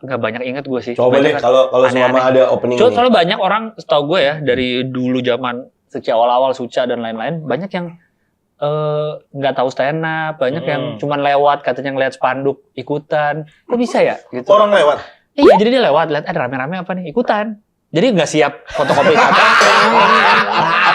S2: Nggak banyak inget gue sih.
S1: Coba deh kalau selama ada opening ini.
S2: Soalnya banyak orang, setahu gue ya, dari dulu zaman sejak awal-awal Suca dan lain-lain, banyak yang nggak tahu stand up, banyak yang cuman lewat, katanya ngeliat spanduk ikutan. Kok bisa ya? Gitu.
S3: Orang lewat.
S2: Iya, jadi dia lewat, lihat ada rame-rame apa nih, ikutan. Jadi nggak siap fotokopi KTP.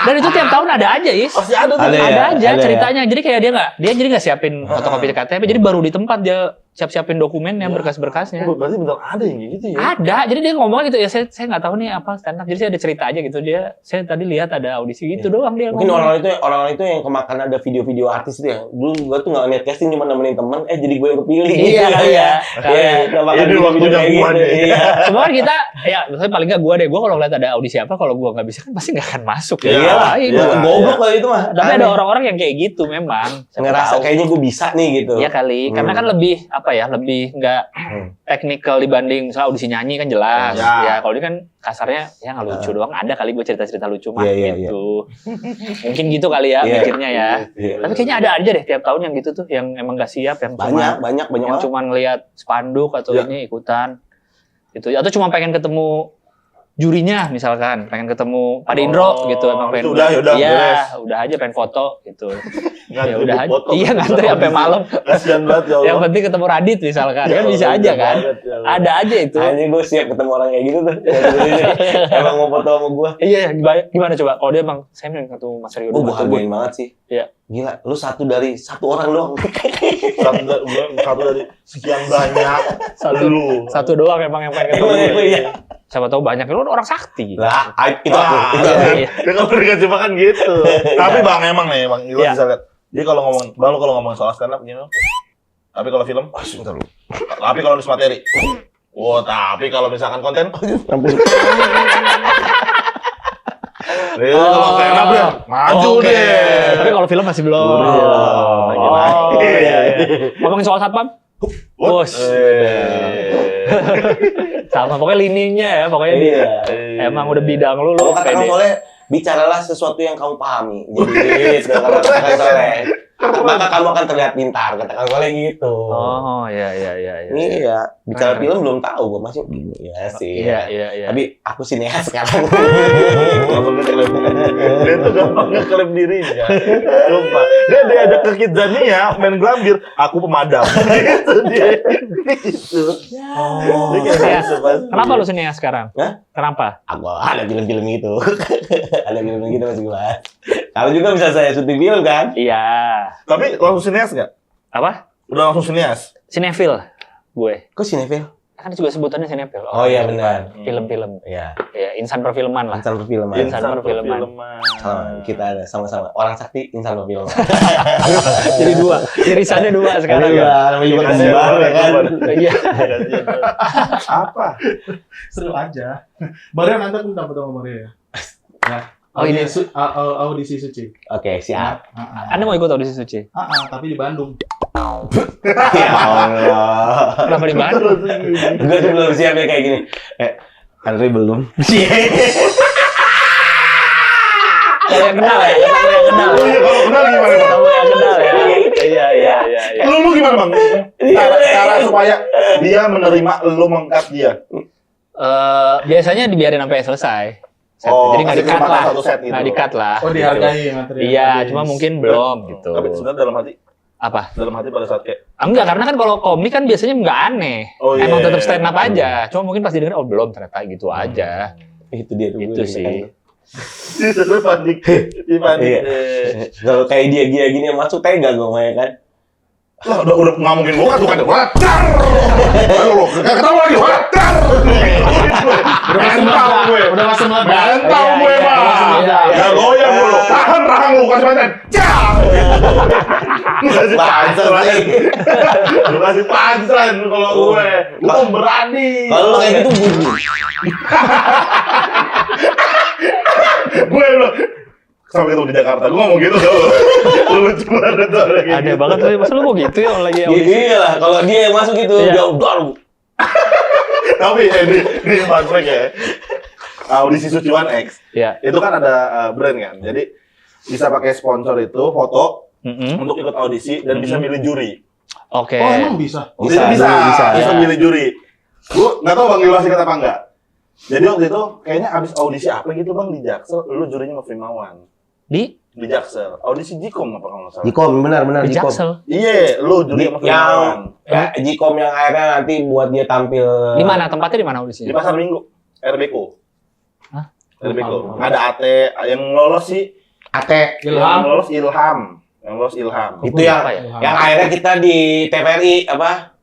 S2: Dan itu tiap tahun ada aja, Is.
S3: Pasti ada tuh.
S2: Ada aja
S1: ada
S2: ceritanya. Jadi kayak dia jadi nggak siapin fotokopi KTP, jadi baru di tempat dia siap-siapin dokumennya, berkas-berkasnya.
S3: Oh, berarti bener ada yang kayak gitu ya?
S2: Ada, jadi dia ngomong gitu ya, saya nggak tahu nih apa stand up. Jadi saya ada cerita aja gitu, saya tadi lihat ada audisi gitu doang dia.
S1: Mungkin
S2: ngomong.
S1: orang itu yang kemakan ada video-video artis itu ya. Dulu gua tuh nggak niat casting, cuma nemenin temen. Jadi gue yang kepilih.
S2: Iya kali ya.
S1: Iya, namakan video-video kayak gitu. Iya.
S2: Cuma kan kita, ya maksudnya paling nggak gue kalau ngeliat ada audisi apa, kalau gue nggak bisa kan pasti nggak akan masuk.
S3: Iya lah,
S1: Goblok lah itu mah.
S2: Tapi ada orang-orang yang kayak gitu memang.
S1: Ngerasa kayaknya gue bisa nih gitu.
S2: Iya kali, karena kan lebih apa ya, lebih nggak technical dibanding misalnya audisi nyanyi kan jelas. Ya kalau ini kan kasarnya ya nggak lucu doang. Ada kali gue cerita-cerita lucu mah gitu. Mungkin gitu kali ya mikirnya ya. Tapi kayaknya ada aja deh tiap tahun yang gitu tuh, yang emang nggak siap, yang
S1: banyak
S2: yang cuma ngelihat spanduk atau ini ikutan. Gitu. Atau cuma pengen ketemu jurinya misalkan, pengen ketemu Pak Indro gitu, emang pengen
S3: udah
S2: udah aja pengen foto gitu. Ya udah aja. Iya ngantri sampai malam.
S3: Kasian banget ya Allah.
S2: Yang penting ketemu Radit misalkan. Kan bisa aja kan. Ada aja itu.
S1: Hanya gue siap ketemu orang kayak gitu tuh. Emang mau foto sama gue.
S2: Iya, gimana coba? Kalau dia emang saya pengen ketemu Mas Rio.
S1: Gue hargain banget sih.
S2: Iya.
S1: Gila, lu satu dari satu orang doang.
S3: Satu dari sekian banyak.
S2: Satu doang emang yang pengen ketemu.
S1: Iya.
S2: Siapa tahu banyak lu orang sakti.
S1: Lah, itu aku.
S2: Iya.
S3: Dia nggak pernah cuma kan gitu. Tapi bang emang nih, bang lu bisa lihat. Dia kalau ngomong, bang lu kalau ngomong soal stand up gini. Tapi kalau film,
S1: Sebentar lu.
S3: tapi kalau nulis materi. Tapi kalau misalkan konten, kalau stand up deh, maju deh.
S2: Tapi kalau film masih belum.
S3: Iya.
S2: Ngomongin soal satpam? Bos. Sama pokoknya lininya ya, pokoknya dia. Emang udah bidang lu
S1: Kalau katakan soalnya bicaralah sesuatu yang kamu pahami. Jadi gitu katakan soalnya. Maka kamu akan terlihat pintar, katakan soalnya gitu.
S2: Oh, iya.
S1: Iya, bicara film belum tahu gue masih gini ya sih.
S2: Iya.
S1: Tapi aku sineas sekarang.
S3: Dia tuh gampang ngeklaim dirinya. Sumpah. Dia diajak ke Kidzania main gelambir, aku pemadam. Gitu dia. Gitu. Dia kayak gitu pasti.
S2: Kenapa lu sini sekarang?
S1: Hah?
S2: Kenapa?
S1: Aku ada film-film itu. Ada film-film gitu masih gue bahas. Kalau juga bisa saya syuting film kan?
S2: Iya.
S3: Tapi langsung sineas nggak?
S2: Apa?
S3: Udah langsung sineas?
S2: Sinefil gue.
S1: Kok sinefil?
S2: Kan juga sebutannya sinefil.
S1: Oh iya benar.
S2: Film-film.
S1: Iya.
S2: Ya, insan perfilman lah.
S1: Insan perfilman.
S2: Insan perfilman.
S1: Sama, kita ada sama-sama. Orang sakti, insan perfilman.
S2: Jadi dua. Irisannya dua sekarang ya.
S1: Namanya juga kembar ya kan?
S2: Iya.
S3: Apa?
S5: Seru aja. Maria nanti aku minta foto sama Maria ya. Nah,
S2: Oh, ini.
S5: Audisi suci.
S1: Oke, siap.
S2: Anda mau ikut audisi suci?
S5: Tapi di Bandung.
S1: Ya Allah.
S2: Kenapa di Bandung?
S1: Gue tuh belum siap ya kayak gini. Andre belum.
S2: Kalau yang kenal ya? Kalau yang kenal.
S3: Oh iya, kalau kenal gimana bang?
S2: Kalau yang kenal ya? Iya.
S3: Lu gimana bang? Cara supaya dia menerima lu mengangkat dia.
S2: Biasanya dibiarin sampai selesai. Jadi nggak
S3: kasih
S2: di-cut lah.
S3: satu set gitu.
S2: Nggak di-cut lah.
S5: Oh, dihargai materi.
S2: Iya, cuma mungkin belum gitu.
S3: Tapi sebenarnya dalam hati
S2: Apa?
S3: pada saat kayak
S2: Enggak, karena kan kalau komik kan biasanya nggak aneh.
S3: Oh, iya.
S2: Emang tetap stand up aja. Cuma mungkin pas didengar, oh belum ternyata gitu aja.
S1: Itu dia tuh.
S2: Itu sih.
S3: Dia panik.
S1: Iya. Kalau kayak dia gini masuk tega gue ya kan.
S3: Lah udah nggak mungkin bukan wajar. Ayo lo ketawa lagi wajar. Udah langsung mental gue mah. Ya goyang lu. Tahan rahang lu kasih pancen. Kasih pancen. Lu kasih pancen kalau gue. Lu berani.
S1: Kalau kayak gitu bunyi.
S3: Gue lo sampai ketemu di Jakarta, gue ngomong gitu tuh. Lu lucu banget tuh.
S2: Ada banget lu, masa lu mau gitu ya lagi audisi?
S1: Iya lah, kalau dia yang masuk gitu,
S2: Iya.
S1: dia udah.
S3: Tapi ini fun fact ya. Audisi Suci One X.
S2: Iya.
S3: Itu kan ada brand kan. Jadi bisa pakai sponsor itu foto untuk ikut audisi dan bisa milih juri.
S2: Oke.
S5: Oh, emang bisa?
S3: Bisa milih juri. Gue nggak tahu Bang Iwas ingat apa enggak. Jadi waktu itu kayaknya abis audisi apa gitu Bang di Jaksel, lu jurinya sama Frimawan.
S2: Di
S3: Jaksel. Audisi Jikom apa kalau nggak salah?
S1: Jikom, benar
S2: di
S1: Jikom.
S2: Jaksel.
S3: Iya, lu juri sama Frimawan.
S1: Ya, Jikom yang akhirnya nanti buat dia tampil.
S2: Di mana? Tempatnya di mana
S3: Di
S2: audisinya?
S3: Pasar Minggu, RBK.
S2: Hah?
S3: RBK. Ada Ate, yang lolos sih.
S1: Ate.
S3: Yang lolos Ilham. Yang lolos Ilham.
S1: Itu yang
S2: Apa ya?
S1: yang akhirnya kita di TVRI apa?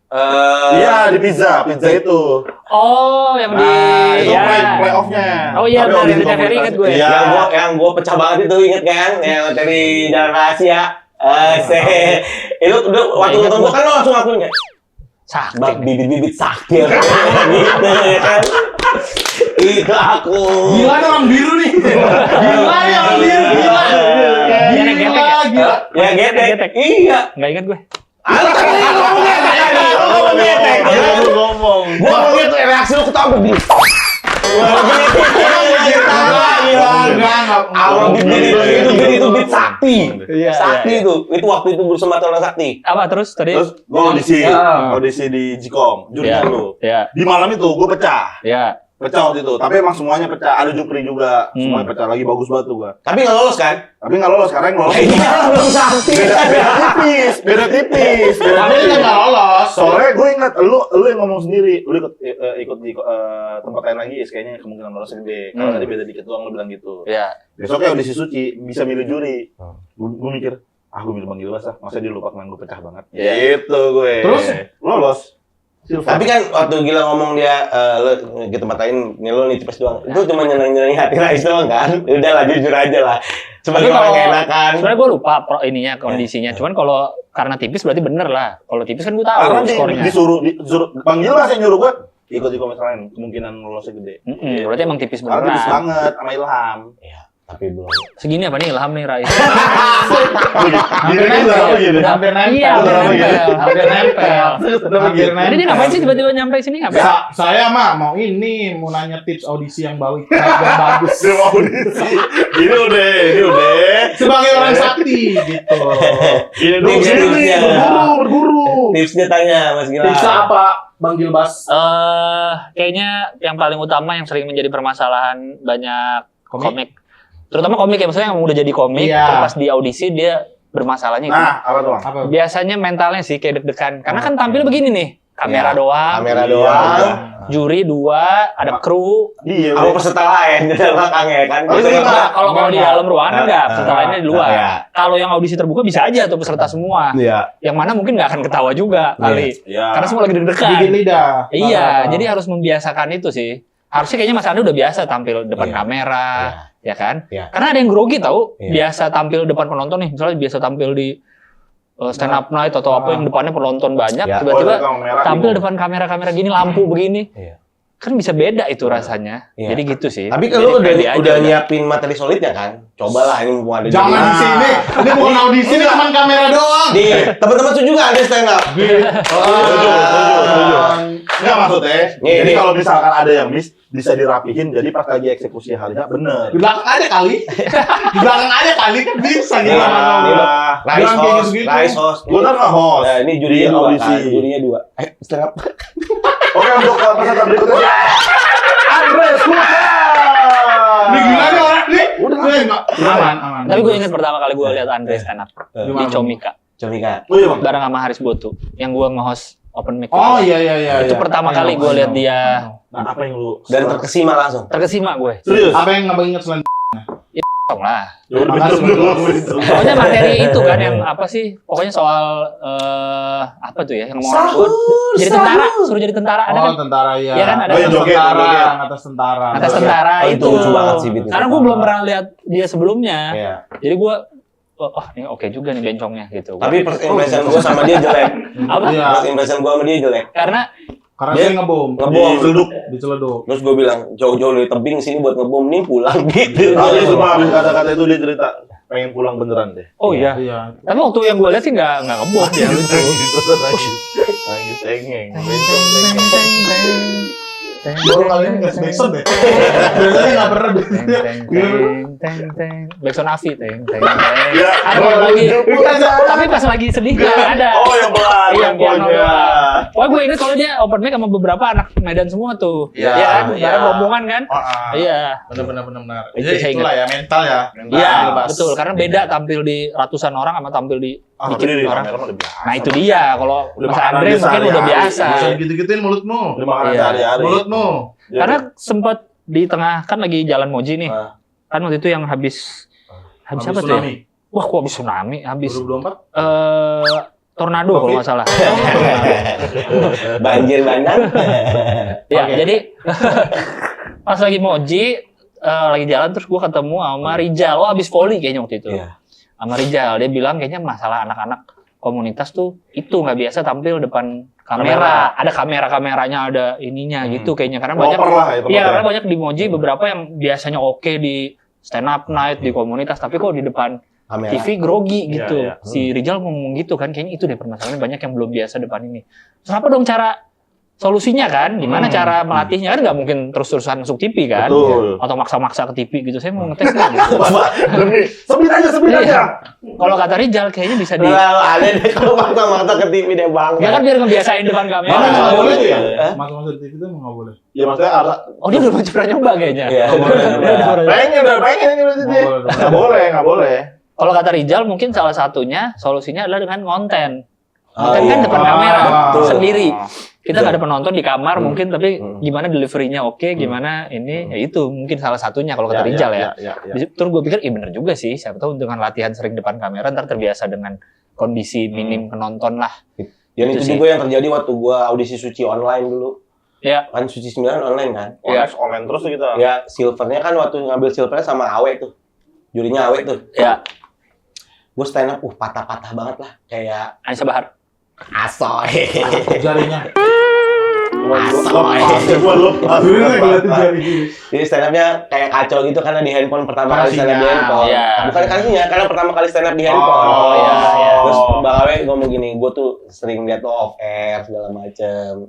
S3: Iya, di pizza itu.
S2: Oh, yang di
S3: Itu
S2: ya.
S3: play-off-nya.
S2: Oh iya,
S3: Tapi
S2: benar,
S3: audisi
S2: yang di TVRI
S3: komunitas.
S2: ingat gue.
S3: Iya.
S1: Yang gua pecah banget itu inget kan? Yang dari Jalan Rahasia. Itu udah waktu
S2: Ingat
S1: nonton gua kan lo langsung ngakuin ya.
S2: Sakti.
S1: Bibit-bibit sakti gitu ya kan. Itu aku.
S5: Gila nih orang biru nih. Gila nih orang biru. Gila.
S2: Gila.
S1: Ya getek. Iya.
S2: Enggak ingat gue.
S3: Lu ngomong.
S1: Gua mau lihat tuh reaksi lu ketawa begini. Itu beat sakti.
S2: Iya,
S1: Sakti
S2: iya,
S1: itu. Itu waktu itu bersama Tolong Sakti.
S2: Apa terus tadi?
S3: Terus gue audisi di Jikom, jurinya
S2: Iya.
S3: lu.
S2: Iya.
S3: Di malam itu gue pecah.
S2: Iya.
S3: Pecah waktu itu, tapi emang semuanya pecah. Ada Jupri juga, semuanya pecah. Lagi bagus banget tuh gua.
S1: Tapi nggak lolos kan?
S3: Tapi nggak lolos, sekarang yang lolos.
S1: Iya, belum sakti.
S3: Beda tipis.
S5: Tapi dia nggak lolos.
S3: Soalnya gue ingat, lu yang ngomong sendiri, lu ikut di tempat lain lagi, kayaknya kemungkinan lolos gede. Kalau tadi beda dikit doang, lu bilang gitu.
S2: Iya.
S3: Besoknya audisi suci, bisa milih juri. Gue mikir, gue milih Bang Gilbas lah, masa dia lupa kemarin gue pecah banget. Gitu gue.
S5: Terus?
S3: Lolos. Silver.
S1: Tapi kan waktu Gila ngomong dia lo ke tempat lain, nih lo nih tipes doang. Itu cuma nyenang-nyenangin hati Rais doang kan? Udah lah, jujur aja lah. Sebagai orang yang enakan.
S2: Sebenarnya gue lupa kondisinya. Cuman kalau karena tipis berarti bener lah. Kalau tipis kan gue tahu
S3: Karena
S2: skornya.
S3: disuruh Bang Gilbas yang nyuruh gue ikut di komite lain, kemungkinan lolosnya gede.
S2: Berarti emang tipis
S3: Karena
S2: beneran.
S3: tipis banget sama Ilham.
S1: Iya, tapi belum.
S2: Segini apa nih Ilham nih Rais?
S5: Hampir nempel. Hampir nempel.
S2: Iya, hampir nempel.
S5: Hampir
S2: Jadi dia ngapain sih tiba-tiba nyampe sini ngapain?
S5: Saya mah mau nanya tips audisi yang bagus.
S3: Dia mau audisi. Ini udah.
S5: Sebagai orang sakti gitu.
S3: Ini dong.
S1: Tipsnya.
S5: Berguru.
S1: Tipsnya tanya Mas Gila.
S5: Tipsnya apa, Bang Gilbas?
S2: Kayaknya yang paling utama yang sering menjadi permasalahan banyak komik. Terutama komik ya, maksudnya yang udah jadi komik,
S5: Iya.
S2: terus pas di audisi dia bermasalahnya itu.
S3: Nah, apa tuh Bang?
S5: Apa?
S2: Biasanya mentalnya sih kayak deg-degan. Karena kan tampil begini nih, kamera
S1: Iya,
S2: doang,
S1: Kamera
S3: Iya,
S1: doang.
S2: juri 2, ada kru.
S3: Iya.
S1: Aku peserta lain di belakangnya kan.
S3: Oh,
S1: Biasanya
S3: iya.
S1: kan-
S2: Kalau di dalam ruangan enggak, peserta lainnya di luar.
S1: Iya.
S2: Kalau yang audisi terbuka bisa aja tuh peserta semua.
S1: Iya.
S2: Yang mana mungkin nggak akan ketawa juga kali.
S3: Iya.
S2: Karena semua lagi deg-degan.
S5: Gigit lidah.
S2: Iya, jadi harus membiasakan itu sih. Harusnya kayaknya Mas Andi udah biasa tampil depan
S1: Iya.
S2: kamera, ya kan?
S1: Iya.
S2: Karena ada yang grogi tahu,
S1: Iya.
S2: biasa tampil depan penonton nih, misalnya biasa tampil di stand up night atau apa yang depannya penonton banyak,
S1: Iya.
S2: tiba-tiba
S3: kamera
S2: tampil depan kamera-kamera gini, lampu begini.
S1: Iya.
S2: Kan bisa beda itu rasanya.
S1: Iya.
S2: Jadi gitu sih.
S1: Tapi
S2: Jadi
S1: kalau
S2: pede aja
S1: udah nyiapin materi solidnya kan, cobalah ini mau ada
S5: Jangan di
S1: juri.
S5: sini. Ini bukan audisi, ini cuma kamera doang.
S1: Di teman-teman tuh juga ada stand up.
S3: Setuju. Enggak maksudnya.
S1: Nih,
S3: Jadi
S1: nih.
S3: kalau misalkan ada yang miss, bisa dirapihin. Jadi pas lagi eksekusi harinya bener.
S5: Di belakang ada kali. Di belakang ada kali kan bisa gitu.
S3: Nah,
S1: Rais
S5: Bilang kayak
S1: host,
S5: gitu-gitu.
S1: Rais host.
S3: gue kan nge-host.
S1: Nah, ini jurinya
S3: Di
S1: 2
S3: audisi.
S1: kan, jurinya 2. Stand up.
S3: Oke, untuk peserta berikutnya. Andres Kuta.
S5: Ini gila nih orang nih.
S3: Udah
S5: Enggak. Aman.
S2: Tapi gue ingat pertama kali gue lihat Andre stand up di
S5: Gimana?
S2: Comika
S1: Comika.
S3: Oh iya Bang.
S2: bareng sama Haris Botu yang gue nge-host open mic.
S5: Oh iya.
S2: Itu pertama kali gue lihat dia
S3: Nah, apa yang lu
S1: Dan terkesima langsung.
S2: terkesima gue.
S3: serius?
S5: Apa yang nggak inget selain
S2: Tong lah.
S5: Makasih,
S2: Pokoknya materi itu kan yang apa sih? Pokoknya soal apa tuh ya? Yang mau orang jadi tentara, suruh jadi tentara ada kan?
S5: tentara ya.
S2: Iya kan, ada
S5: atas
S3: joget,
S5: tentara,
S3: joget.
S5: atas tentara.
S2: Atas tentara
S1: Oh,
S2: itu.
S1: itu lucu banget sih, Bit.
S2: Karena gue belum pernah lihat dia sebelumnya.
S1: Iya.
S2: Jadi gue ini oke juga nih bencongnya gitu.
S1: Tapi first impression gue sama dia jelek.
S2: apa?
S5: Iya.
S1: First impression gue sama dia jelek.
S5: Karena
S1: Dia
S5: dia ngebom.
S1: Ngebom.
S5: Diceleduk.
S1: Terus gue bilang, jauh-jauh dari tebing sini buat ngebom nih pulang gitu.
S3: Tapi cuma habis kata-kata itu dia cerita pengen pulang beneran deh.
S2: Oh iya.
S5: Iya.
S2: Tapi waktu yang gue lihat sih nggak ngebom dia lucu.
S3: Nangis cengeng.
S5: Baru kali ini nggak backsound deh. Biasanya nggak pernah.
S2: Backsound Avi teng.
S3: Ya,
S2: Ada lagi. Tapi pas lagi sedih nggak ada.
S3: Oh yang pelan,
S2: Iya,
S3: yang
S2: piano
S3: pokoknya.
S2: doang. Wah gue inget soalnya dia open mic sama beberapa anak Medan semua tuh.
S3: Iya,
S2: Iya kan?
S3: iya.
S2: Bareng rombongan kan? Iya.
S5: Benar.
S2: Itu
S5: Jadi
S2: saya
S5: itulah ya mental ya.
S2: Iya,
S5: Bebas.
S2: betul. Karena beda tampil di ratusan orang sama tampil di
S3: Ah,
S2: dikit
S3: tapi di
S2: orang.
S3: kamera mah udah biasa.
S2: Nah itu dia. Kalau
S3: Udah
S2: Mas
S3: makanan
S2: Andre
S3: dia
S2: mungkin udah
S3: sehari-hari.
S2: biasa.
S5: Bisa gitu-gituin mulutmu.
S3: Udah makanan
S2: Iya.
S3: sehari-hari.
S5: Mulutmu.
S3: Jadi,
S2: Karena sempat di tengah kan lagi jalan Moji nih.
S3: Ah.
S2: Kan waktu itu yang habis apa tuh ya?
S5: Tsunami.
S2: Wah, kok habis tsunami, habis
S5: 2024.
S2: tornado kalau nggak salah.
S1: Banjir bandang.
S2: Ya,
S5: Oke.
S2: jadi pas lagi Moji lagi jalan terus gua ketemu sama Rijal. Oh, habis volley kayaknya waktu itu.
S1: Iya.
S2: Sama Rijal, dia bilang kayaknya masalah anak-anak komunitas tuh itu nggak biasa tampil depan kamera. Ada kamera-kameranya, ada ininya gitu kayaknya. Karena banyak
S3: Proper lah ya,
S2: iya,
S3: tempat
S2: karena
S3: ya.
S2: banyak di Moji beberapa yang biasanya oke di stand up night di komunitas, tapi kok di depan
S1: Kamera.
S2: TV grogi gitu.
S3: Iya, iya.
S2: Si Rijal ngomong gitu kan, kayaknya itu deh permasalahannya banyak yang belum biasa depan ini. Terus apa dong cara solusinya kan, gimana cara melatihnya kan nggak mungkin terus-terusan masuk TV kan,
S3: Betul.
S2: atau maksa-maksa ke TV gitu. Saya mau ngetes nih gitu.
S3: Demi sebut aja.
S2: Iya. Kalau kata Rizal kayaknya bisa di.
S1: Well, ada deh kalau maksa-maksa ke TV deh bang.
S2: Ya kan biar ngebiasain depan kamera.
S5: Mana nggak boleh tuh ya?
S3: Hah?
S5: Masuk-masuk di TV itu emang nggak boleh.
S3: Ya maksudnya
S2: Oh dia udah pernah nyoba kayaknya.
S1: Iya.
S3: pengen ini berarti dia. Nggak boleh.
S2: Kalau kata Rizal mungkin salah satunya solusinya adalah dengan konten.
S1: Oh,
S2: Konten kan
S1: iya.
S2: depan kamera
S5: Betul.
S2: sendiri. Kita nggak ada penonton di kamar mungkin, tapi
S1: Hmm.
S2: gimana deliverynya oke, gimana ini, ya itu mungkin salah satunya kalau kata Rizal ya. Terus gue pikir, bener juga sih. Siapa tahu dengan latihan sering depan kamera, ntar terbiasa dengan kondisi minim penonton lah.
S1: Dan
S2: Itu
S1: itu
S2: sih.
S1: juga yang terjadi waktu gua audisi Suci online dulu.
S2: Ya,
S1: Kan Suci 9 online kan.
S3: Online terus kita.
S1: Ya silvernya kan waktu ngambil silvernya sama Awe tuh. Jurinya Awe tuh.
S2: ya,
S1: Gue stand up, patah-patah banget lah. Kayak
S2: Anissa Bahar.
S1: asoy.
S5: Jarinya.
S3: Gua lupa.
S5: Dulu ngeliatin jari gini.
S1: Jadi stand up-nya kayak kacau gitu karena di handphone pertama kali stand up di
S5: Sinyal.
S1: handphone.
S2: Iya.
S1: Bukan kasihnya, karena pertama kali stand up di handphone.
S2: Oh, iya, iya.
S1: Terus Bang Awe ngomong gini, gue tuh sering liat lo off air segala macem.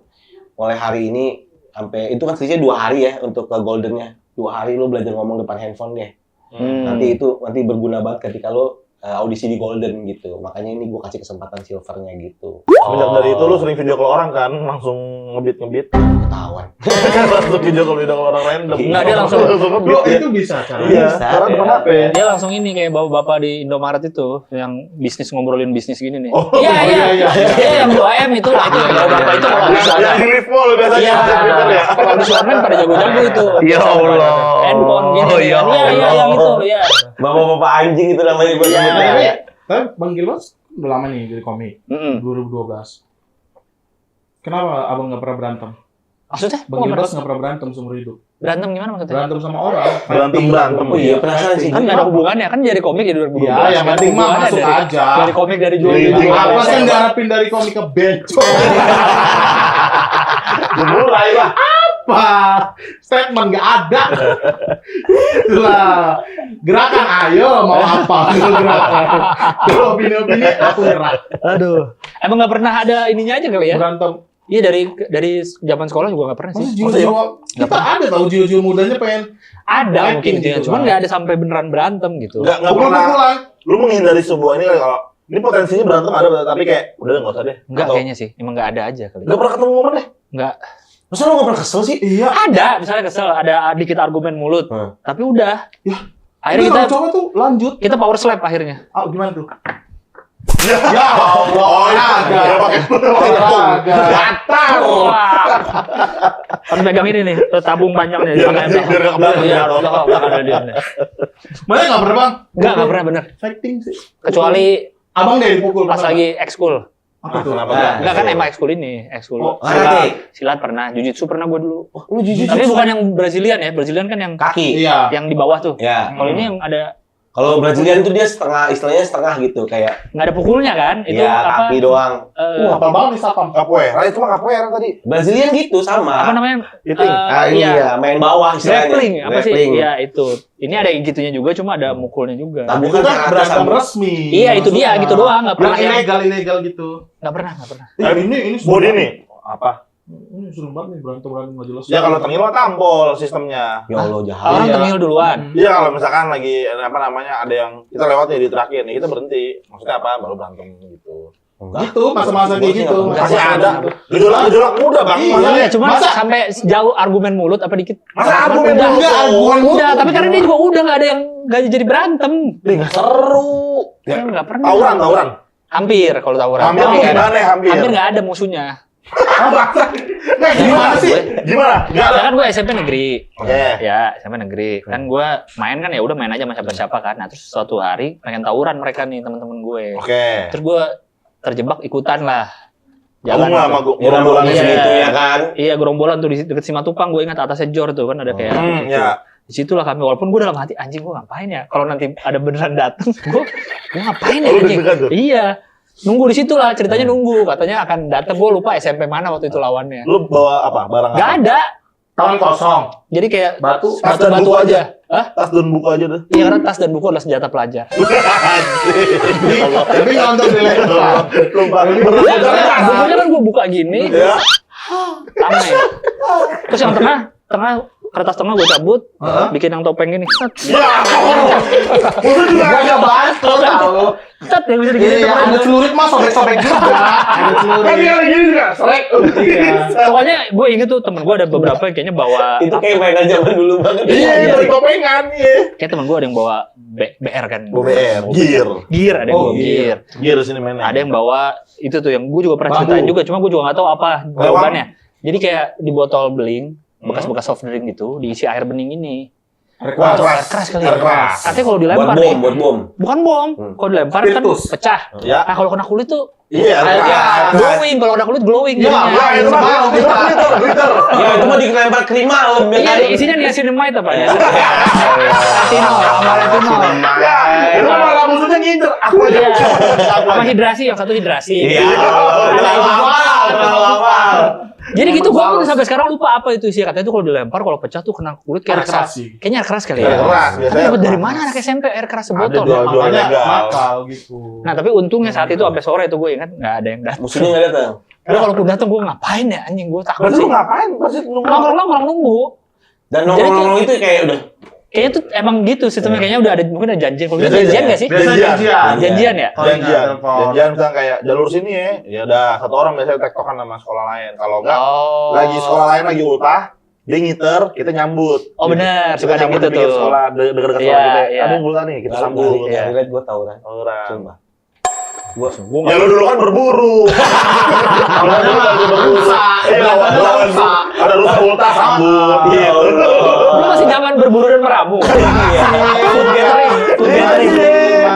S1: Mulai hari ini sampai itu kan selisihnya 2 hari ya untuk ke goldennya. 2 hari lo belajar ngomong depan handphone deh. Nanti berguna banget ketika lo audisi di golden gitu. Makanya ini gue kasih kesempatan silvernya gitu.
S3: Semenjak dari itu lu sering video call orang kan, langsung ngebit.
S1: Ketahuan.
S3: Langsung video call orang random.
S2: Enggak, dia langsung-
S3: ngebit.
S5: Lo
S3: ya.
S5: itu bisa cara.
S3: Iya,
S1: Bisa.
S3: sekarang depan HP.
S2: Dia langsung ini kayak bapak-bapak di Indomaret itu yang bisnis ngobrolin bisnis gini nih.
S3: Oh,
S2: Iya,
S5: iya, iya.
S2: Iya, yang 2M itu lah itu. Bapak itu kalau bisa
S3: Yang di lift mall biasanya
S2: Iya,
S3: Twitter ya.
S2: kalau di online pada jago-jago itu.
S3: Ya Allah.
S2: Handphone gini.
S3: Oh, ya
S2: Iya, iya,
S3: Allah.
S2: yang itu, iya.
S1: Bapak-bapak anjing itu namanya gue
S2: Iya.
S1: sebutnya.
S5: Tapi Bang Gilbert udah lama nih jadi komik. 2012. Kenapa abang nggak pernah berantem?
S2: Maksudnya?
S5: Bang
S2: Kok
S5: Gilbert
S2: berantem?
S5: nggak pernah berantem seumur hidup.
S2: Berantem gimana maksudnya?
S5: Berantem sama orang.
S3: Berantem.
S1: Oh iya penasaran sih.
S2: Kan nggak ada hubungannya, kan dari komik ya 2012.
S5: Iya, yang
S2: Nggak ada
S5: penting mah
S2: hubungannya
S5: masuk
S2: dari-
S5: aja.
S2: Dari komik dari jual
S3: Iya,
S2: beli.
S3: iya.
S5: Apa sih yang diharapin dari komik ke bencong?
S3: Mulai lah.
S5: Apa? Statement nggak ada. Itulah. Gerakan ayo mau apa? Gerakan. Kalau opini-opini aku nyerah.
S2: Aduh. Emang nggak pernah ada ininya aja kali ya?
S5: Berantem.
S2: Iya dari zaman sekolah juga nggak pernah
S5: Masa
S2: sih.
S5: jiwa-jiwa kita ada tahu jiwa-jiwa mudanya pengen
S2: Ada mungkin
S5: gitu.
S2: gitu, cuman nggak ada sampai beneran berantem gitu.
S3: Nggak pernah.
S5: pukul-pukulan.
S3: Lu menghindari sebuah ini kali kalau ini potensinya berantem ada, tapi kayak udah nggak usah deh.
S2: Enggak
S3: Atau
S2: kayaknya sih, emang nggak ada aja kali.
S3: nggak pernah ketemu momen deh.
S2: Nggak.
S1: Masa lo gak pernah kesel sih?
S5: Iya.
S2: Ada, misalnya kesel, ada dikit argumen mulut, tapi udah.
S5: Ya.
S2: Akhirnya
S5: Itu
S2: kita
S5: kalau cowok tuh lanjut.
S2: kita power slap akhirnya.
S5: Ah, gimana tuh? Ya Allah, ada.
S3: Ya pakai
S5: Gatal.
S2: Wah. Harus pegang ini nih, tabung panjangnya.
S3: Biar nggak kebakar.
S2: Iya, belakang ada dia.
S5: Mana nggak pernah bang?
S2: Nggak pernah bener.
S5: Fighting sih.
S2: Kecuali
S5: Abang deh dipukul.
S2: pas
S5: pernah
S2: lagi ekskul.
S5: nggak? Apa tuh?
S3: Kenapa?
S1: Nah,
S2: Enggak kan emang ekskul ini, ekskul.
S5: Oh,
S2: Silat pernah, jujitsu pernah gue dulu.
S1: Lu jujur.
S2: Tapi bukan yang Brazilian ya, Brazilian kan yang
S1: Kaki.
S5: Iya.
S2: yang di bawah tuh.
S1: Ya.
S2: Kalau ini yang ada
S1: Kalau Brazilian tuh dia setengah, istilahnya setengah gitu kayak
S2: nggak ada pukulnya kan? Itu
S1: ya
S2: apa?
S1: kaki doang.
S5: Apa banget nih sapam?
S3: Capoeira, itu mah capoeira tadi.
S1: Brazilian gitu sama.
S2: apa namanya?
S3: Itu.
S2: Iya.
S1: Main bawah istilahnya.
S2: Grappling, apa sih?
S1: Grappling.
S2: Iya itu. Ini ada gitunya juga, cuma ada mukulnya juga.
S1: Tapi
S5: Itu
S1: bukan
S5: kan
S1: karate
S5: berantem
S1: sama.
S5: resmi.
S2: Iya itu dia,
S5: Maksudnya.
S2: gitu doang, nggak pernah
S5: Yang
S2: yang
S5: ilegal gitu.
S2: nggak pernah.
S5: Ini
S3: Body nih. Apa?
S5: Ini seru banget nih berantem nggak jelas.
S3: Ya kalau tengil mah tampol sistemnya.
S1: Ya Allah jahat.
S2: orang
S5: Iya.
S2: tengil duluan.
S3: Iya kalau misalkan lagi apa namanya ada yang kita lewat nih di terakhir nih kita berhenti. Maksudnya apa? Baru berantem gitu.
S1: Enggak.
S5: Itu masa-masa kayak gitu.
S3: Masih ada. Gejolak muda bang.
S5: Iya.
S3: Maksudnya
S2: Cuma
S5: Masa-
S2: sampai jauh argumen mulut apa dikit?
S3: Masa argumen
S2: udah,
S3: mulut?
S2: udah, tapi karena dia juga udah nggak ada yang nggak jadi berantem.
S3: nggak seru.
S2: Ya, nggak pernah.
S3: Tawuran.
S2: Hampir kalau tawuran.
S3: Hampir
S2: Tapi nggak ada.
S3: gimana ya hampir?
S2: Hampir nggak ada musuhnya.
S5: Nah, gimana sih?
S3: Gimana? Nggak ada.
S2: Ya kan gue SMP negeri.
S3: Oke.
S2: Ya, SMP negeri. Kan gue main kan ya udah main aja sama siapa-siapa kan. Nah, terus suatu hari pengen tawuran mereka nih teman-teman gue.
S3: Oke.
S2: Terus gue terjebak ikutan lah.
S3: Jalan lah sama
S1: Ya rambutnya
S2: Iya.
S1: segitu ya kan.
S2: Iya, gerombolan tuh di deket Simatupang, gue ingat atasnya Jor tuh kan ada kayak gitu.
S3: ya.
S2: Di situlah kami, walaupun gue dalam hati anjing gue ngapain ya? Kalau nanti ada beneran dateng, gue ngapain ya
S3: Oh, lu
S2: anjing?
S3: deg-degan tuh?
S2: Iya. Nunggu di situ lah, ceritanya nunggu. Katanya akan datang, gue lupa SMP mana waktu itu lawannya.
S3: Lu bawa apa? Barang
S2: Gak
S3: apa?
S2: ada.
S5: Tangan kosong.
S2: Jadi kayak
S5: Batu.
S3: Tas dan
S2: batu-batu
S3: buku
S2: aja. Hah?
S3: Tas dan buku aja tuh.
S2: Iya, karena tas dan buku adalah senjata pelajar.
S5: Tapi nggak untuk dilempar.
S3: Lupa.
S2: Iya, karena bukunya kan gue buka gini,
S3: Ya.
S2: Tameng. Terus yang tengah kertas tengah gue cabut, bikin yang topeng gini.
S3: Ya, itu juga agak bantu tahu.
S2: Cet yang bisa digini.
S5: Iya, ada celurit mah sobek-sobek juga. Ada celurit.
S3: Kan dia lagi juga, selek.
S2: Pokoknya gue inget tuh temen gue ada beberapa yang kayaknya bawa.
S1: Itu kayak mainan zaman dulu banget.
S3: Iya, dari topengan, iya.
S2: Kayak temen gue ada yang bawa BR kan.
S3: BR, gear.
S2: Gear ada yang bawa gear.
S3: Gear sini mainnya.
S2: Ada yang bawa itu tuh yang gue juga pernah
S5: Bambu.
S2: ceritain juga, cuma gue juga nggak tahu apa jawabannya. Jadi kayak di botol beling, bekas-bekas soft drink gitu, diisi air bening ini.
S5: Air
S3: Wah,
S5: keras.
S2: Keras kali ya.
S3: keras.
S2: Katanya kalau
S1: Buat
S2: dilempar
S1: bom,
S2: nih,
S1: buat bom.
S2: bukan bom. Kalau dilempar kan
S5: Spiritus.
S2: pecah.
S3: Ya.
S2: Nah kalau kena kulit tuh
S3: Iya,
S2: glowing. Kalau kena kulit glowing.
S3: Ya,
S2: jadinya.
S3: itu mah glitter.
S1: Ya itu mah dilempar krimal.
S2: Iya, isinya niacinamide apa ya? Retinol, sama retinol.
S3: Ya, itu mah malah musuhnya ngincer. Aku aja.
S2: Iya. Sama hidrasi, yang satu hidrasi.
S1: Iya.
S2: Jadi gitu, gua pun sampai sekarang lupa apa itu isinya. Katanya itu kalau dilempar, kalau pecah tuh kena kulit
S5: Air
S2: kayak
S5: keras sih.
S2: kayaknya air keras kali
S3: Air
S2: ya.
S3: keras,
S2: Tapi
S3: biasanya.
S2: dapat dari mana anak SMP air keras sebotol?
S3: Ada jual
S5: Makanya
S3: legal.
S5: nakal gitu.
S2: Nah tapi untungnya saat itu sampai sore itu gue ingat nggak ada yang datang.
S1: Musuhnya nggak datang.
S2: Karena kalaupun datang gue ngapain ya anjing, gue takut
S3: Berarti
S2: sih.
S3: lu ngapain? Pasti nunggu.
S2: Nongkrong nunggu.
S1: Dan nongkrong itu kayak udah.
S2: Kayaknya tuh emang gitu sistemnya, kayaknya udah ada mungkin ada janjian. Kalau
S3: Biasanya
S2: janjian nggak sih?
S5: Biasanya janjian.
S2: Janjian ya?
S3: Janjian misalnya kayak jalur sini ya udah satu orang biasanya tektokan sama sekolah lain. Kalau enggak
S2: Oh.
S3: lagi sekolah lain lagi ultah, dia ngiter, kita nyambut.
S2: Oh benar,
S3: Kita
S2: suka ada
S3: nyambut
S2: gitu
S3: di pinggir
S2: tuh.
S3: sekolah, dekat-dekat
S2: Iya,
S3: sekolah kita.
S2: iya.
S3: Ada yang ultah nih, kita sambut.
S2: Iya.
S1: Relate gue tau kan.
S3: Orang.
S1: Sumpah.
S3: Ya lu dulu kan berburu. Kalau dulu lagi berburu. Iya, ada rusa ultah sambut. Iya.
S2: Lu masih zaman berburu dan meramu. Iya. Food gathering, food gathering.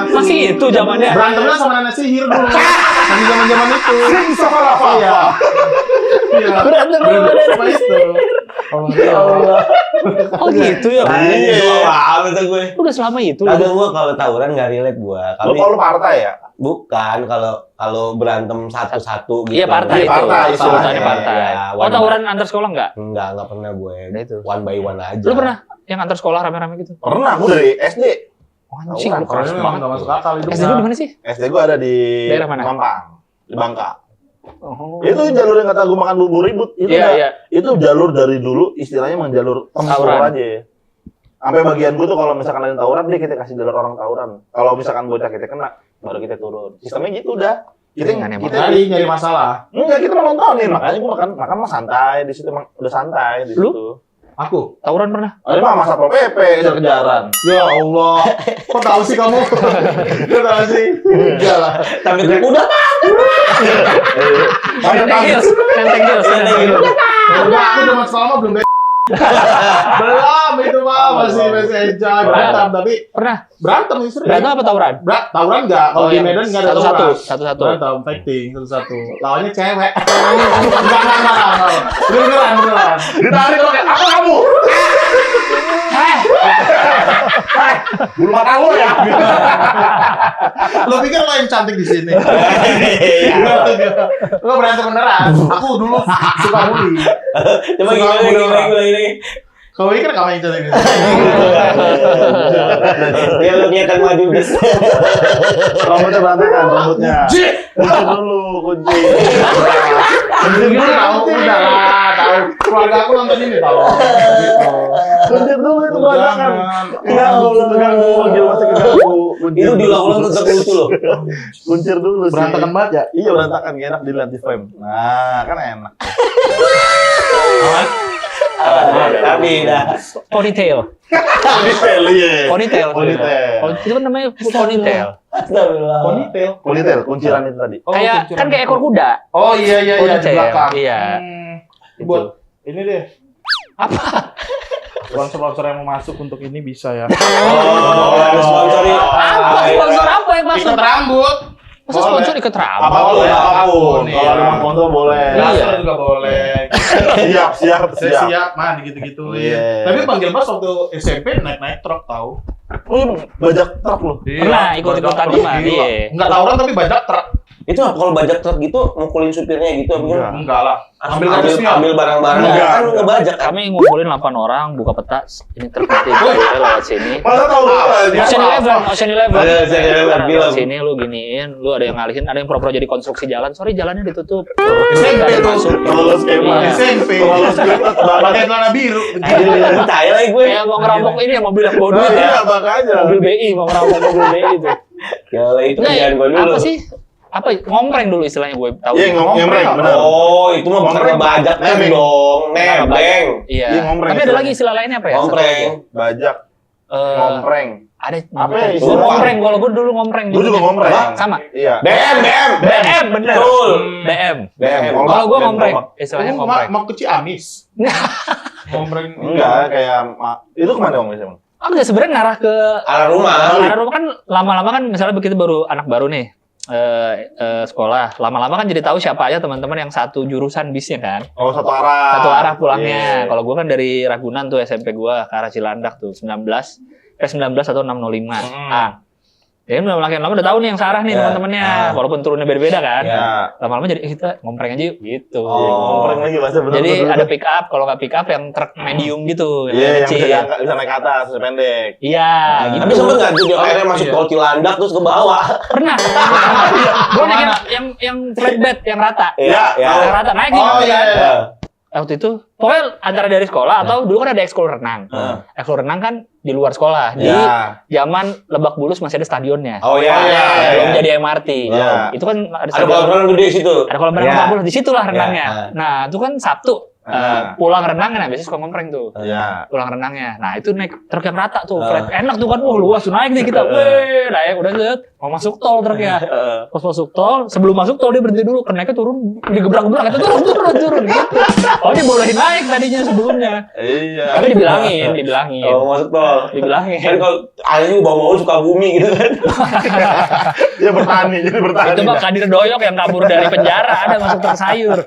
S2: Masih itu zamannya.
S5: Berantemnya sama nenek sihir dulu. Masih zaman-zaman itu.
S3: Sama apa?
S5: Iya. Iya.
S2: Berantem
S5: Sama itu. Oh, ya Allah.
S2: Oh gitu ya.
S1: Iya. Apa tuh gue?
S2: Udah selama itu.
S1: Kagak gue kalau tawuran nggak relate gue.
S3: Lu kalau partai ya?
S1: Bukan kalau berantem satu-satu gitu.
S2: Iya partai
S3: Iya,
S2: itu.
S3: partai,
S2: Sebutannya
S3: istilahnya.
S2: partai.
S1: Iya,
S2: Oh tawuran antar sekolah enggak?
S1: Enggak pernah gue.
S2: Nah, itu.
S1: One by one aja.
S2: Lu pernah yang antar sekolah rame-rame gitu?
S3: Pernah, aku dari SD.
S2: Oh, anjing, lu
S3: Tawuran,
S2: keras
S5: Kalau
S2: banget.
S5: nggak masuk akal itu.
S2: SD lu di mana sih?
S3: SD gua ada di
S2: Daerah mana?
S3: Mampang, di Bangka.
S2: Oh.
S3: Itu jalur yang kata gua makan bubur ribut. Itu
S2: Iya,
S3: udah-
S2: iya.
S3: Itu jalur dari dulu, istilahnya emang jalur tempur
S2: Tawuran.
S3: aja ya. Sampai bagian gua tuh kalau misalkan ada yang tawuran, dia kita kasih jalur orang tawuran. Kalau misalkan bocah kita kena, baru kita turun. Sistemnya gitu udah. Kita
S2: Aneh
S5: Nyari masalah.
S3: enggak, kita mau nontonin. Makanya gua makan mah santai di situ, emang udah santai di
S2: Lu?
S3: situ.
S5: Aku.
S2: Tawuran pernah?
S3: Ada mah masa PP kejar-kejaran.
S5: Ya Allah. Kok tahu sih kamu? Kok tahu sih? Enggak lah.
S1: Tapi udah
S2: Tenteng Hills. Tenteng Hills.
S5: Enggak, aku zaman sekolah mah belum belum itu mah masih aja berantem tapi
S2: Pernah?
S5: berantem nih sering.
S2: Berantem apa tawuran?
S5: Tawuran enggak, kalau di
S2: yang
S5: Medan enggak ada
S2: satu-satu,
S5: tawuran.
S2: satu-satu.
S5: Berantem, fighting satu-satu. Lawannya cewek. Enggak. Beneran.
S3: Ditarik lo kayak apa kamu? Bulu mata lo ya.
S5: Lo pikir lo yang cantik di sini?
S1: Iya.
S5: Lo berantem beneran. Aku dulu suka bully.
S1: Coba gimana.
S5: Kau pikir kamu yang cantik di sini?
S1: Ya lu niatan maju guys.
S3: Rambutnya berantakan, rambutnya. Kunci dulu, kunci.
S5: Kunci dulu tahu udah lah, tahu. Keluarga aku nonton ini tahu.
S3: Kunci dulu itu berantakan. Enggak, belum terganggu, dia masih keganggu.
S1: Itu diulang-ulang tetap lucu loh.
S3: Kuncir dulu sih.
S5: Berantakan banget ya?
S3: Iya, berantakan, gak enak dilihat di frame. Nah, kan enak.
S1: Tapi dah.
S2: Ponytail.
S3: Ponytail, iya.
S2: Ponytail.
S3: Ponytail.
S2: Oh, itu kan namanya ponytail.
S1: Astagfirullah.
S5: Ponytail.
S3: Ponytail, kunciran itu tadi.
S2: Kayak kan kayak ekor kuda.
S5: Oh iya di
S2: Ponytail.
S5: belakang.
S2: Iya.
S5: Buat ini deh.
S2: Apa?
S5: Sponsor-sponsor yang mau masuk untuk ini bisa ya.
S1: Oh, ada sponsorin.
S2: Apa? Sponsor apa yang masuk?
S5: Ikat rambut.
S2: Masa sponsor ikat rambut?
S3: Apapun,
S5: Boleh,
S3: apapun.
S5: iya.
S3: Kalau memang sponsor boleh.
S2: Iya.
S5: Laser juga boleh.
S3: Siap.
S5: Saya siap mah digitu-gituin.
S3: Iya.
S5: Tapi panggil Mas waktu SMP naik truk tahu.
S3: Bajak truk loh.
S2: Pernah ikut-ikutan
S5: Bajak truk,
S2: mah,
S5: gila.
S2: iya.
S5: Enggak tawuran tapi bajak truk.
S1: Itu kalau bajak truk gitu mukulin supirnya gitu apa gimana?
S5: Enggak lah.
S1: Ambil barang-barang
S3: Enggak.
S1: kan lu ngebajak kan.
S2: Kami ngumpulin 8 orang, buka peta, ini truk nanti lewat sini.
S3: Masa tahu
S2: Ocean Eleven.
S1: Ada Ocean Eleven,
S2: Lewat
S1: film.
S2: sini lu giniin, lu ada yang ngalihin, ada yang pura-pura jadi konstruksi jalan. Sorry, jalannya ditutup.
S5: SMP
S2: Nggak ada
S5: tuh.
S2: masuk.
S3: Lolos skema.
S2: Iya.
S5: SMP. Pakai celana biru.
S1: Anjir, percaya lagi gue.
S2: Kayak mau ngerampok ini yang mobil yang bawa duit ya.
S3: Iya, makanya.
S2: Mobil BI, mau ngerampok mobil BI itu.
S1: Gila, itu
S2: Nah,
S1: kerjaan gue dulu.
S2: apa sih? Apa ngompreng dulu istilahnya gue tahu.
S3: Iya, ngompreng, benar.
S1: Oh, itu mah bukan ngebajak kan
S3: Nebeng.
S1: dong. Nebeng.
S2: Iya.
S3: Iya, ngompreng
S2: Tapi ada
S3: istilahnya.
S2: lagi istilah lainnya apa ya?
S1: Ngompreng.
S3: Bajak,
S2: Eh,
S3: ngompreng.
S2: ada
S3: Apa ya
S2: gue
S3: istilahnya?
S2: ngompreng, kalau gue dulu ngompreng.
S3: Gue juga
S2: dulunya.
S3: ngompreng.
S2: Sama.
S3: Iya.
S1: BM.
S2: BM bener.
S1: Betul.
S2: BM.
S1: BM.
S2: Kalau gue
S3: BM,
S2: ngompreng,
S3: ngomong.
S2: istilahnya
S5: Kamu
S2: ngompreng.
S5: mau ke Ciamis? Ngompreng.
S3: Enggak, kayak itu kemana Om emang?
S2: Oh, enggak sebenarnya ngarah ke
S1: Arah rumah.
S2: arah rumah kan lama-lama kan misalnya begitu baru anak baru nih sekolah, lama-lama kan jadi tahu siapa aja teman-teman yang satu jurusan bisnya kan.
S3: Oh, satu arah.
S2: Satu arah pulangnya.
S3: Iya.
S2: Kalau gue kan dari Ragunan tuh SMP gue ke arah Cilandak tuh 19 atau 605. Ah. Ya kan lama-lama udah tahu nih yang searah nih
S1: Ya.
S2: teman-temannya, walaupun turunnya beda-beda kan.
S3: Ya.
S2: Lama-lama jadi kita ngompreng aja yuk gitu.
S3: Ngompreng lagi bahasa benar.
S2: Jadi ada pick up, kalau nggak pick up yang truk medium gitu,
S3: Iya, yang
S2: kecil.
S3: bisa diangkat, bisa naik ke atas, bisa pendek.
S2: Iya, gitu.
S1: Tapi sempet nggak tuh dia akhirnya masuk tol Cilandak terus ke bawah.
S2: Pernah. Gue naik yang flatbed, yang rata.
S1: Iya, iya.
S2: Yang rata naik gitu.
S5: Oh, iya, iya.
S2: Waktu itu, pokoknya antara dari sekolah atau dulu kan ada ekskul renang. Ekskul renang kan di luar sekolah. Di
S3: Iya.
S2: zaman Lebak Bulus masih ada stadionnya.
S1: Oh iya.
S2: Belum jadi MRT.
S3: Iya.
S2: Itu kan ada
S1: Ada kolam renang gede di situ.
S2: Ada kolam renang
S1: Iya.
S2: Lebak Bulus, di situlah renangnya.
S1: Iya.
S2: Nah, itu kan Sabtu. Pulang renang, nah biasanya suka ngompreng tuh.
S3: Iya.
S2: Pulang renangnya. Nah, itu naik truk yang rata tuh, flat. Enak tuh kan, wah luas tuh naik nih kita. Weh, naik udah set. Mau masuk tol truknya. Pas masuk tol, sebelum masuk tol dia berhenti dulu, kenaiknya turun, digebrak-gebrak, itu turun gitu. Oh, dia bolehin naik tadinya sebelumnya.
S3: Iya.
S2: Tapi dibilangin.
S1: Oh, masuk tol. Kan
S2: Dibilangin.
S1: kalau anjing bawa-bawa suka bumi gitu kan.
S3: Dia bertani, jadi bertani.
S2: Itu mah Kadir Doyok yang kabur dari penjara, ada masuk truk sayur.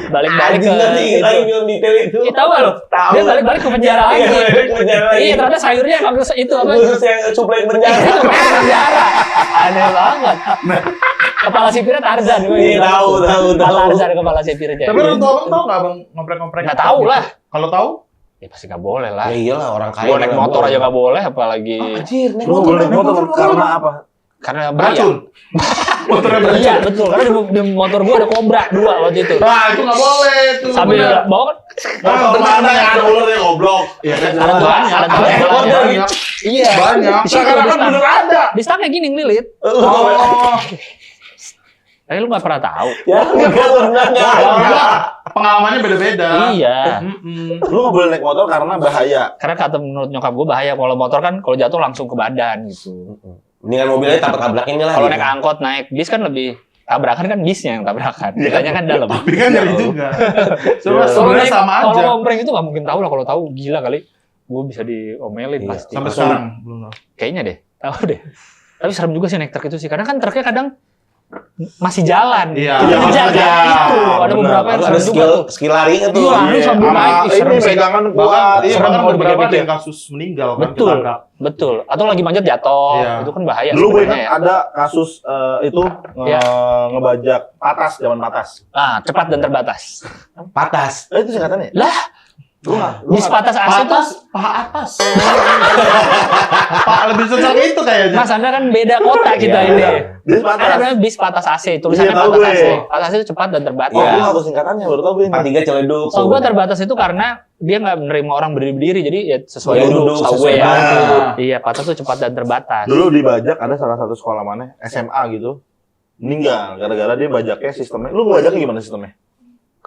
S2: Balik-balik ke
S1: Anjing
S2: gitu.
S1: lagi film detail itu.
S2: Ih, tahu gak lo?
S1: Tahu.
S2: Dia balik-balik ke penjara lagi.
S1: Iya, balik ke penjara lagi.
S2: Iya, ternyata sayurnya emang itu apa?
S1: Khusus yang suplai penjara.
S2: Itu masuk penjara. Aneh banget. Kepala sipirnya Tarzan. gue.
S1: Iya, tahu.
S2: Tarzan kepala sipirnya.
S5: Tapi orang tua abang tahu nggak abang ngompreng-ngompreng?
S2: Nggak tahu lah.
S5: Kalau tahu?
S2: Ya pasti nggak boleh lah.
S1: Ya iyalah orang kaya.
S2: Gua naik motor aja nggak boleh, apalagi
S1: Anjir, naik
S3: Lu
S1: motor.
S3: boleh motor karena apa?
S2: karena bahaya.
S5: Racun. Motornya beracun.
S2: Iya betul, karena di motor gua ada Cobra 2 waktu itu.
S5: Nah, itu nggak boleh tuh.
S2: Sambil
S5: bener.
S2: bawa kan
S3: Motor mana yang ada ularnya goblok?
S5: Iya kan
S2: ada
S5: banyak.
S2: ada
S5: Banyak.
S2: Iya.
S5: Banyak.
S2: Di situ,
S5: Sekarang
S2: di
S5: kan
S2: stang.
S5: bener ada.
S2: Di stangnya gini ngelilit.
S5: Oh.
S2: Tapi lu nggak pernah tahu.
S1: Ya, enggak sebenarnya.
S5: Pengalamannya beda-beda.
S2: Iya.
S3: Lu nggak boleh naik motor karena bahaya.
S2: Karena kata menurut nyokap gua bahaya kalau motor kan kalau jatuh langsung ke badan gitu.
S1: Mendingan mobilnya tabrak-tabrakin lah.
S2: Kalau
S1: gitu.
S2: naik angkot naik bis kan lebih tabrakan kan bisnya yang tabrakan. Kitanya kan dalam.
S5: Tapi kan dari juga.
S2: Kalau
S5: Sebenarnya
S2: naik-
S5: sama
S2: Kalau
S5: aja.
S2: ngompreng itu nggak mungkin tahu lah, kalau tahu gila kali. Gue bisa diomelin
S1: Iya.
S2: pasti.
S5: Sampai sekarang belum tahu.
S2: Kayaknya deh, tahu deh. Tapi serem juga sih naik truk itu sih. Karena kan truknya kadang masih jalan.
S5: Iya.
S2: Kita jaga
S3: Iya,
S2: itu. Ada
S3: benar.
S2: beberapa yang
S1: Harus ada
S2: serem juga tuh.
S1: skill lari itu.
S2: Iya, lu sambil naik. Ih, serem
S3: Ini
S2: sih.
S3: pegangan
S5: Bahkan,
S3: kuat.
S5: iya,
S2: serem
S5: bahkan
S2: kalau
S5: beberapa ada
S2: dipikir-pikir.
S5: yang kasus meninggal kan.
S2: Betul.
S5: ketabrak.
S2: Betul. Atau lagi manjat jatuh.
S5: Iya.
S2: Itu kan bahaya
S3: Dulu gue
S2: sebenarnya
S3: ingat
S2: ya.
S3: ada kasus itu
S2: Iya.
S3: ngebajak patas, zaman patas.
S2: Ah, cepat dan terbatas.
S1: Patas.
S3: Itu singkatannya?
S2: Lah, bis patas AC itu
S5: Atas, paha atas. Pak lebih cocok itu kayaknya.
S2: Mas Anda kan beda kota kita
S1: Iya,
S2: ini.
S1: iya.
S3: Bis
S2: Ada
S3: patas.
S2: namanya bis patas AC, tulisannya
S3: Iya, tahu
S2: patas
S3: gue.
S2: AC. Patas AC itu cepat dan terbatas.
S3: Oh,
S1: Iya.
S3: gue nggak tahu singkatannya, baru tahu gue ini.
S1: P3 celeduk.
S2: Kalau gue terbatas itu karena dia nggak menerima orang berdiri-berdiri, jadi ya sesuai
S1: Iya,
S2: duduk,
S1: duduk,
S2: tahu gue
S1: sesuai
S2: ya.
S3: duduk.
S2: Iya, patas itu cepat dan terbatas.
S3: Dulu dibajak ada salah satu sekolah mana, SMA gitu, meninggal gara-gara dia bajaknya sistemnya. Lu bajaknya gimana sistemnya?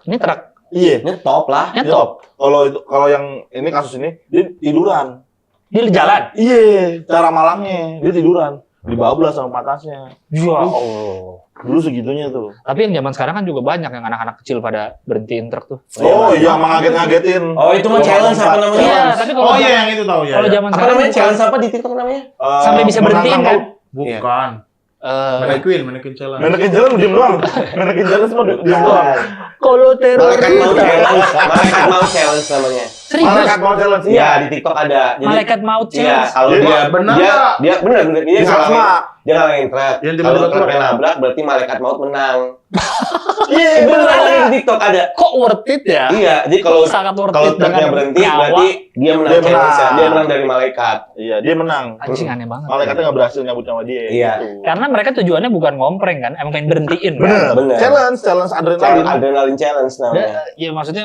S2: Ini truk
S3: Iya,
S1: Nyetop lah.
S2: nyetop
S3: Kalau yang ini kasus ini dia tiduran.
S2: di jalan.
S3: Iya, cara malangnya dia tiduran. Dibablas sama patasnya.
S2: Ya Allah.
S3: Dulu segitunya tuh.
S2: Tapi yang zaman sekarang kan juga banyak yang anak-anak kecil pada berhentiin truk tuh.
S3: Oh iya, mengaget-ngagetin.
S1: Oh, itu mah challenge apa namanya?
S2: Iya, tapi kalau
S5: Oh iya yang itu tahu ya.
S2: kalau
S5: ya.
S2: zaman
S1: Apa
S2: sekarang
S1: namanya? Challenge apa di TikTok namanya?
S2: sampai bisa berhentiin kan?
S5: Bukan. Mannequin challenge.
S3: Menekin jalan diem doang. Menekin jalan semua diem doang.
S2: Kalau
S1: Malaikat mau challenge. Malaikat mau challenge namanya.
S2: serius,
S3: Malaikat mau challenge.
S1: Iya, di TikTok ada. Jadi,
S2: malaikat maut
S1: Iya,
S2: challenge.
S1: kalau
S3: Dia
S1: dia
S5: bener
S1: dia
S5: nggak?
S1: dia benar dia
S3: Dia
S1: ngalamin.
S3: sama.
S1: Dia ngalangin truk.
S3: Yang tiba-tiba
S1: Kalau truknya
S3: truk.
S1: nabrak berarti malaikat maut menang.
S3: Iya,
S1: Beneran ada di TikTok ada.
S2: Kok worth it ya?
S1: Iya, jadi kalau
S2: Sangat worth
S1: kalau
S2: it
S1: truknya
S2: dengan
S1: berhenti
S2: nyawa.
S1: berarti dia menang
S3: Dia menang.
S1: challenge-nya. Dia menang dari malaikat.
S3: Iya, dia menang.
S2: Anjing aneh banget.
S3: Malaikatnya nggak berhasil nyambut sama dia.
S1: Iya.
S3: Gitu.
S2: Karena mereka tujuannya bukan ngompreng kan, emang pengen berhentiin kan.
S3: Bener.
S1: Bener.
S3: Challenge adrenalin.
S1: Adrenalin challenge namanya.
S2: Ya maksudnya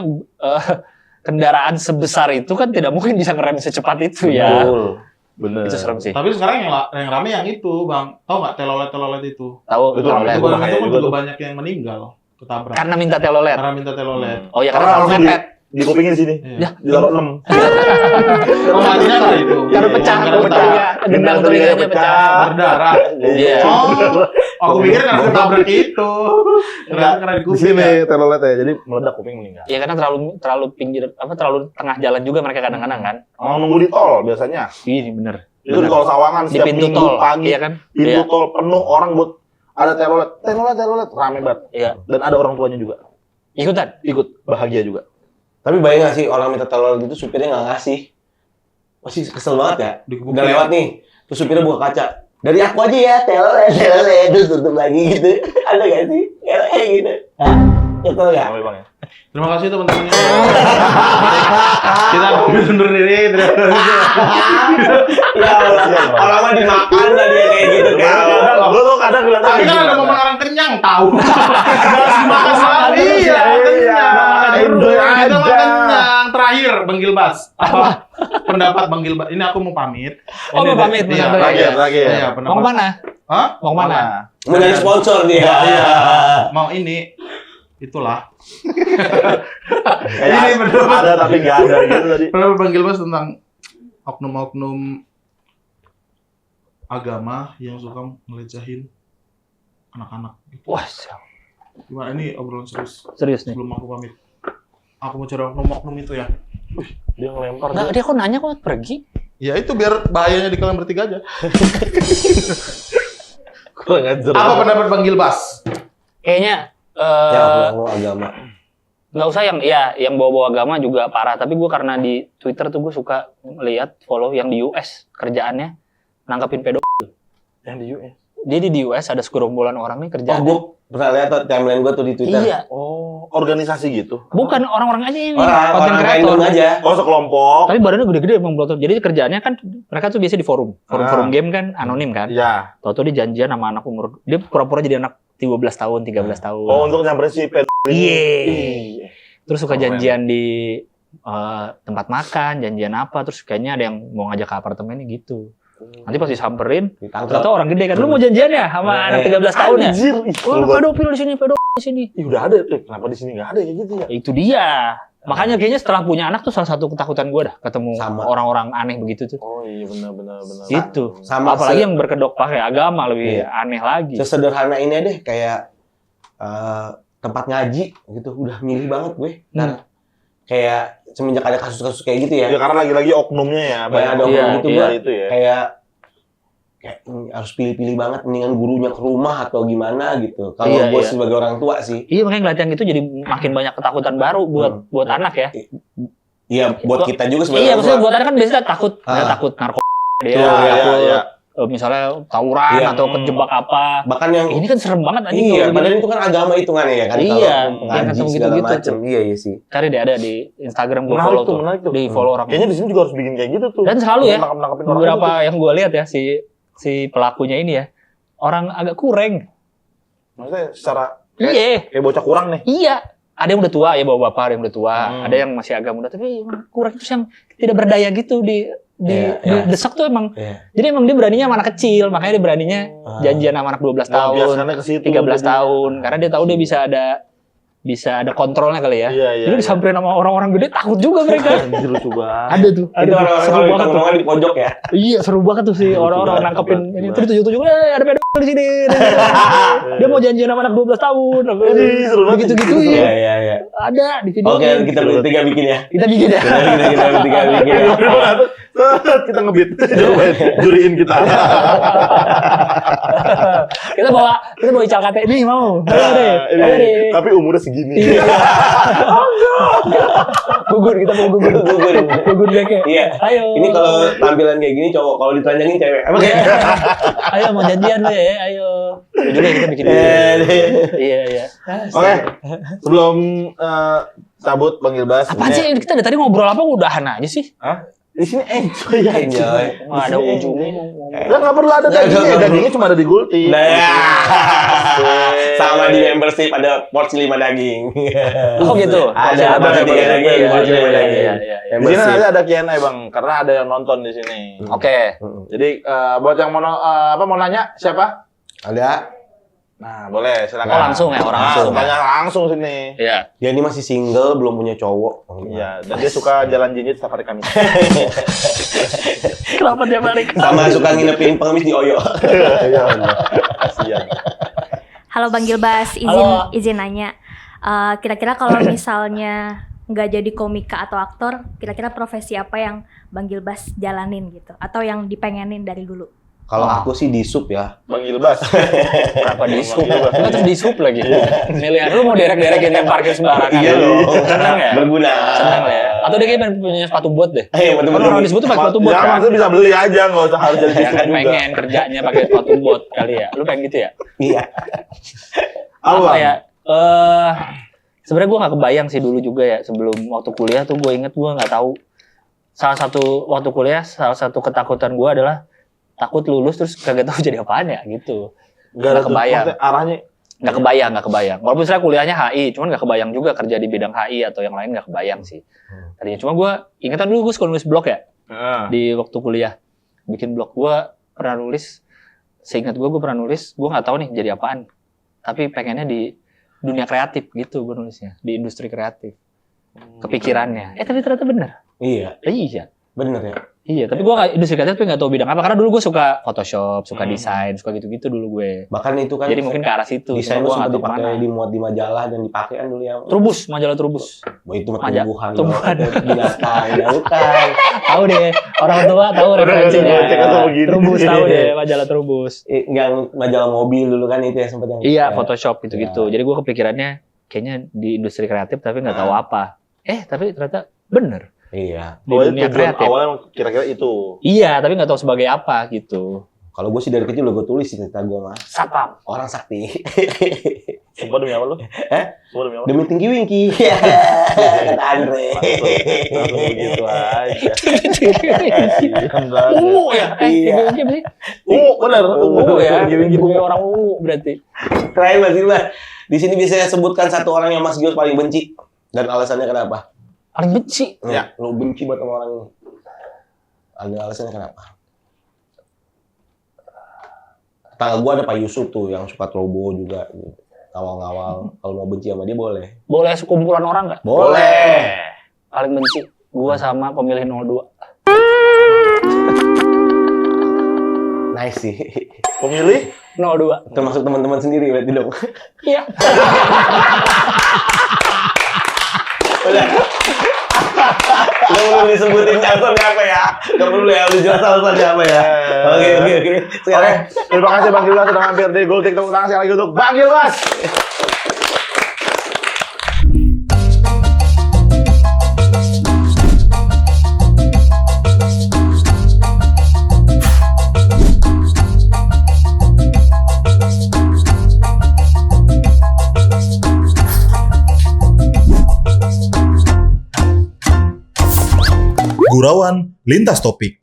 S2: kendaraan sebesar itu kan tidak mungkin bisa ngerem secepat itu ya.
S1: Betul.
S3: Bener.
S2: Itu serem sih.
S5: Tapi sekarang yang rame yang itu, Bang. Tahu nggak telolet itu?
S2: Tahu
S3: Betul,
S2: telolet.
S5: Itu
S3: betul.
S5: barang
S3: bahaya
S5: itu kan
S3: juga
S5: juga
S3: tuh.
S5: banyak yang meninggal ketabrak.
S2: Karena minta telolet.
S5: Karena minta telolet.
S2: Oh ya
S3: Karena
S2: karena
S3: langsung
S2: mepet.
S3: di kupingnya di sini.
S5: Iya.
S3: Ditaruh 6.
S5: Oh, matinya nggak itu?
S2: Karena pecah
S5: Karena
S2: kok
S5: pecah.
S2: telinga, dendang telinganya pecah.
S5: Berdarah.
S2: Iya.
S5: Oh, aku pikir karena ketabrak itu. Karena di
S3: Di
S5: kuping.
S3: sini
S5: ya.
S3: teloletnya. Jadi meledak kuping meninggal.
S2: Ya karena terlalu pinggir terlalu tengah jalan juga mereka kadang-kadang kan.
S3: Oh, nunggu di tol biasanya.
S2: Ini bener.
S3: Itu di tol Sawangan
S2: Di
S3: setiap
S2: pintu
S3: minggu
S2: tol,
S3: pagi.
S2: iya kan?
S3: Pintu
S2: Iya.
S3: tol penuh orang buat ada telolet rame banget.
S2: Iya.
S3: Dan ada orang tuanya juga
S2: Ikutan.
S3: ikut bahagia juga.
S1: Tapi bayang nggak sih orang minta telolet gitu supirnya nggak ngasih? Masih kesel banget ya.
S5: Dikebukin.
S1: Udah lewat nih, terus supirnya buka kaca. Dari aku aja ya, telolet, terus tutup lagi gitu. Ada nggak sih? Kayak gitu. Hah? Itu nggak?
S3: Rame Bang ya.
S5: Terima kasih teman-teman. Kita undur diri. Terima kasih.
S1: Ya Allah, orang mah dimakan tadi kayak gitu kan.
S3: Gue tuh kadang kelihatan
S5: Tapi
S3: kayak
S5: kan ada
S3: gitu.
S5: momen orang kenyang tahu. Harus dimakan lagi. Iya, kenyang.
S3: Enjoy
S5: Kita
S3: aja.
S5: mah kenyang. Terakhir Bang Gilbas. Apa pendapat Bang Gilbas? Ini aku mau pamit.
S2: Oh,
S5: Ini
S2: mau pamit,
S5: Iya,
S2: benar.
S3: Terakhir.
S5: Iya,
S2: Mau
S5: pendapat.
S2: mana?
S5: Hah?
S2: Mau mana?
S1: Mau jadi sponsor dia.
S5: Iya. Mau ini. Itulah.
S3: Kayak
S5: Ini bener.
S3: ada tapi nggak ada gitu tadi.
S5: Pendapat Bang Gilbas tentang oknum-oknum agama yang suka ngelecehin anak-anak.
S2: Wah,
S5: Gimana ini obrolan
S2: serius nih.
S5: sebelum aku pamit. Aku mau cari oknum-oknum itu ya.
S3: Dia ngelempar.
S2: Enggak, dia kok nanya kok pergi?
S5: Ya itu biar bahayanya di kalian bertiga aja.
S3: Kurang ajar.
S5: Apa pendapat Bang Gilbas?
S2: Kayaknya
S1: Ya aku agama.
S2: nggak usah yang bawa-bawa agama juga parah. Tapi gue karena di Twitter tuh gue suka lihat follow yang di US kerjaannya nangkepin pedofil.
S3: Yang di US.
S2: Jadi di US ada segerombolan orang nih
S1: Oh,
S2: kerjaan.
S1: gue pernah lihat tuh timeline gue tuh di Twitter.
S2: Iya,
S3: Oh, organisasi gitu.
S2: bukan orang-orang aja ini
S1: Orang
S2: konten kreator
S1: random aja.
S3: Oh, sekelompok.
S2: Tapi badannya gede-gede emang belotot. Jadi kerjaannya kan mereka tuh biasa di forum game kan anonim kan.
S3: Ya.
S2: Tahu-tahu dia janjian sama anak umur dia pura-pura jadi anak 12 tahun, 13 tahun.
S3: Oh, untuk nyamperin si pedofil.
S2: Iya. Terus suka
S3: Keren.
S2: janjian di tempat makan, janjian apa, terus kayaknya ada yang mau ngajak ke apartemennya gitu. Nanti pas disamperin,
S1: Ditangkap.
S2: ternyata orang gede kan, lu mau janjian ya sama anak 13 tahun ya?
S3: Anjir.
S2: Oh, ada pedofil di sini, pedofil di sini.
S3: Ih, udah ada. Kenapa di sini nggak ada ya gitu ya?
S2: Ya, itu dia. Makanya kayaknya setelah punya anak tuh salah satu ketakutan gue dah ketemu
S1: Sama.
S2: orang-orang aneh begitu tuh.
S3: Oh iya benar.
S2: Gitu.
S1: Sama
S2: Apalagi yang berkedok pakai agama lebih
S1: Iya.
S2: aneh lagi.
S1: sesederhana ini deh kayak tempat ngaji gitu udah milih banget gue. Nah, kayak semenjak ada kasus-kasus kayak gitu ya.
S3: Ya karena lagi-lagi oknumnya ya.
S1: Banyak ada
S2: Iya,
S1: oknum gitu
S2: iya.
S1: gue
S3: itu ya.
S1: kayak harus pilih-pilih banget mendingan gurunya ke rumah atau gimana gitu. Kalau
S2: Iya,
S1: gue
S2: iya.
S1: sebagai orang tua sih.
S2: Iya makanya ngeliat yang gitu jadi makin banyak ketakutan baru buat anak ya.
S1: Iya buat kita juga sebagai
S2: Iya,
S1: orang
S2: maksudnya
S1: tua.
S2: buat anak kan biasanya takut, dia
S1: Ah.
S2: takut narkoba, dia
S1: Iya,
S2: takut
S3: iya.
S2: misalnya tawuran
S1: Iya.
S2: atau kejebak apa.
S1: Bahkan yang
S2: Ini kan serem banget anjing
S1: iya,
S2: kalau
S1: padahal
S2: begini.
S1: itu kan agama hitungannya ya kan.
S2: Iya,
S1: Kalau
S2: yang
S1: ngaji
S2: ketemu
S1: segala
S2: gitu-gitu
S1: macam. Iya sih.
S2: Cari deh ada di Instagram gue
S3: Menarik
S2: follow
S3: tuh,
S2: tuh,
S3: menarik tuh.
S2: di follow orang.
S3: Kayaknya di sini juga harus bikin kayak gitu tuh.
S2: Dan selalu ya,
S3: Nangkep-nangkepin orang
S2: beberapa
S3: gitu.
S2: yang gue lihat ya si pelakunya ini ya orang agak kurang.
S3: Maksudnya secara
S2: Iya,
S3: kayak bocah kurang nih.
S2: iya. Ada yang udah tua ya bawa bapak, ada yang udah tua,
S3: Hmm.
S2: ada yang masih agak muda tapi emang kurang itu yang tidak berdaya gitu di
S1: Iya, iya.
S2: desak tuh emang.
S1: Iya.
S2: Jadi emang dia beraninya sama anak kecil, makanya dia beraninya janjian sama anak 12 tahun,
S3: Biasanya ke situ.
S2: 13
S3: jadi.
S2: tahun, karena dia tahu dia bisa ada kontrolnya kali ya.
S3: Iya, iya.
S2: Jadi disamperin sama orang-orang gede takut juga mereka.
S3: Anjir lucu banget.
S2: Ada tuh.
S1: Itu orang-orang
S2: seru
S1: kalau
S2: banget tuh.
S1: ditongkrongan di pojok ya.
S2: Iya, seru banget tuh sih orang-orang
S3: banget,
S2: nangkepin
S3: banget.
S2: ini. Terus tujuh-tujuh, ada pedofil di sini. Dia mau janjian sama anak 12 tahun.
S3: Ih, seru banget.
S2: Gitu-gituin.
S1: Iya, iya, iya.
S2: Ada di video.
S1: Oke, kita bertiga bikin ya.
S2: Kita bikin ya.
S1: Kita bertiga bikin ya.
S3: Kita ngebit. Juriin kita.
S2: Kita bawa ical kate nih mau. Ayo deh.
S3: Tapi umurnya segini.
S2: Gugur kita mau gugur kayak.
S1: Iya.
S2: Ayo.
S1: Ini kalau tampilan kayak gini cowok, kalau ditelanjangin cewek. Emang kayak
S2: Ayo mau janjian lu ya, ayo. Juga kita bikin. Iya.
S3: Oke. Sebelum cabut Bang Gilbas.
S2: Apaan sih kita dari tadi ngobrol apa udahan aja sih?
S3: Hah? Di sini enjoy aja.
S1: enjoy.
S2: Nggak ada ujungnya.
S3: Kan nggak perlu ada dagingnya, dagingnya cuma ada di Gulti.
S1: Nah, ya. Sama di membership ada porsi 5 daging.
S2: Oh gitu.
S1: Ada
S3: Ada
S1: porsi 3 daging,
S3: iya,
S1: porsi 5
S3: iya,
S1: daging.
S2: iya.
S3: Di sini
S1: Membership.
S3: nanti ada Q&A Bang, karena ada yang nonton di sini.
S2: Oke.
S3: Jadi buat yang mau nanya siapa?
S1: Ada.
S3: Nah, boleh silakan.
S2: Oh, langsung ya, orang langsung.
S3: Tanya langsung sini.
S2: Iya.
S1: Dia ini masih single, belum punya cowok.
S3: Iya, dan dia suka jalan jinjit setiap hari Kamis.
S2: Kenapa dia balik?
S1: Sama suka nginepin pengemis di Oyo.
S3: Iya, kasihan.
S6: Halo Bang Gilbas,
S2: Halo.
S6: izin nanya. Kira-kira kalau misalnya nggak jadi komika atau aktor, kira-kira profesi apa yang Bang Gilbas jalanin gitu? Atau yang dipengenin dari dulu?
S1: Kalau aku sih di sup ya.
S3: Bang Gilbas.
S2: Kenapa di sub? Enggak terus di sub lagi. Milihan lu mau derek-derekin yang parkir sembarangan.
S1: Iya loh.
S2: Seneng ya?
S1: Berguna.
S2: Seneng ya? Atau dia kayak punya sepatu bot deh.
S1: Betul-betul.
S2: Kan orang disebut tuh pakai sepatu bot
S3: Ya,
S2: kan?
S3: maksudnya bisa beli aja, nggak usah harus jadi
S2: Ya kan
S3: juga.
S2: pengen kerjanya pakai sepatu bot kali ya. Lu pengen gitu ya?
S1: Iya.
S2: Apa ya? Sebenarnya gue nggak kebayang sih dulu juga ya, sebelum waktu kuliah tuh gue inget gue nggak tahu. Salah satu waktu kuliah, salah satu ketakutan gue adalah takut lulus terus kagak tahu jadi apaan ya gitu. Nggak kebayang.
S3: Maksudnya arahnya
S2: Nggak kebayang. Walaupun saya kuliahnya HI, cuman nggak kebayang juga kerja di bidang HI atau yang lain nggak kebayang sih. Tadinya cuma gue ingetan dulu gue suka nulis blog ya di waktu kuliah. Bikin blog gue pernah nulis, seingat gue pernah nulis, gue nggak tahu nih jadi apaan. Tapi pengennya di dunia kreatif gitu gue nulisnya, di industri kreatif. Kepikirannya. Tapi ternyata bener.
S1: Iya.
S2: Iya.
S1: Bener ya.
S2: Iya, tapi gue nggak industri kreatif tapi nggak tahu bidang apa. Karena dulu gue suka Photoshop, suka desain, suka gitu-gitu dulu gue.
S1: Bahkan itu kan.
S2: Jadi mungkin ke arah situ.
S1: Desain
S2: gue
S1: lu
S2: nggak
S1: sempat
S2: tahu kemana.
S1: dipakai, dimuat di majalah dan dipakai kan dulu yang.
S2: Trubus, majalah Trubus.
S1: Wah itu mah
S2: Maja-
S1: tumbuhan.
S2: tumbuhan.
S1: loh. Binatang. Ya bukan.
S2: Tahu deh, orang tua tahu referensinya.
S3: cek atau begini.
S2: Trubus tahu deh, majalah Trubus.
S1: Yang majalah mobil dulu kan itu ya sempat yang.
S2: Iya,
S1: ya.
S2: Photoshop gitu-gitu. Jadi gue kepikirannya kayaknya di industri kreatif tapi nggak tahu apa. Tapi ternyata bener
S1: Iya.
S2: di dunia kreatif.
S3: Awalnya kira-kira itu.
S2: Iya, tapi nggak tahu sebagai apa gitu.
S1: Kalau gue sih dari kecil udah gue tulis cerita gue mah.
S2: Satpam.
S1: Orang sakti.
S3: Sumpah demi apa lu? Sumpah demi apa?
S1: Demi tinggi wingki. Kata Andre.
S3: Langsung begitu aja.
S2: Ungu ya?
S1: Iya.
S2: Gimana sih?
S3: Bener.
S2: Ungu ya? Gimana orang ungu berarti.
S1: Terakhir Mas Ilma. Di sini biasanya sebutkan satu orang yang Mas Gios paling benci. Dan alasannya kenapa?
S2: Paling benci.
S1: Ya. Lo benci buat sama orang ini. Ada alasannya kenapa? Tetangga gue ada Pak Yusuf tuh yang suka trobo juga. Gitu. Ngawal-ngawal. Kalau mau benci sama dia boleh.
S2: Boleh sekumpulan orang nggak?
S1: Boleh.
S2: Paling benci. Gua sama pemilih 02.
S1: Nice sih.
S3: Pemilih
S2: 02.
S1: Termasuk teman-teman sendiri berarti dong.
S2: Iya.
S1: Udah. Gak perlu disebutin alasannya apa ya. Gak perlu ya, udah jelas alasannya apa ya. Oke. Sekarang
S3: Terima kasih Bang Gilbas sudah mampir di Gultik. Tepuk tangan sekali lagi untuk Bang Gilbas.
S4: Gurauan Lintas Topik.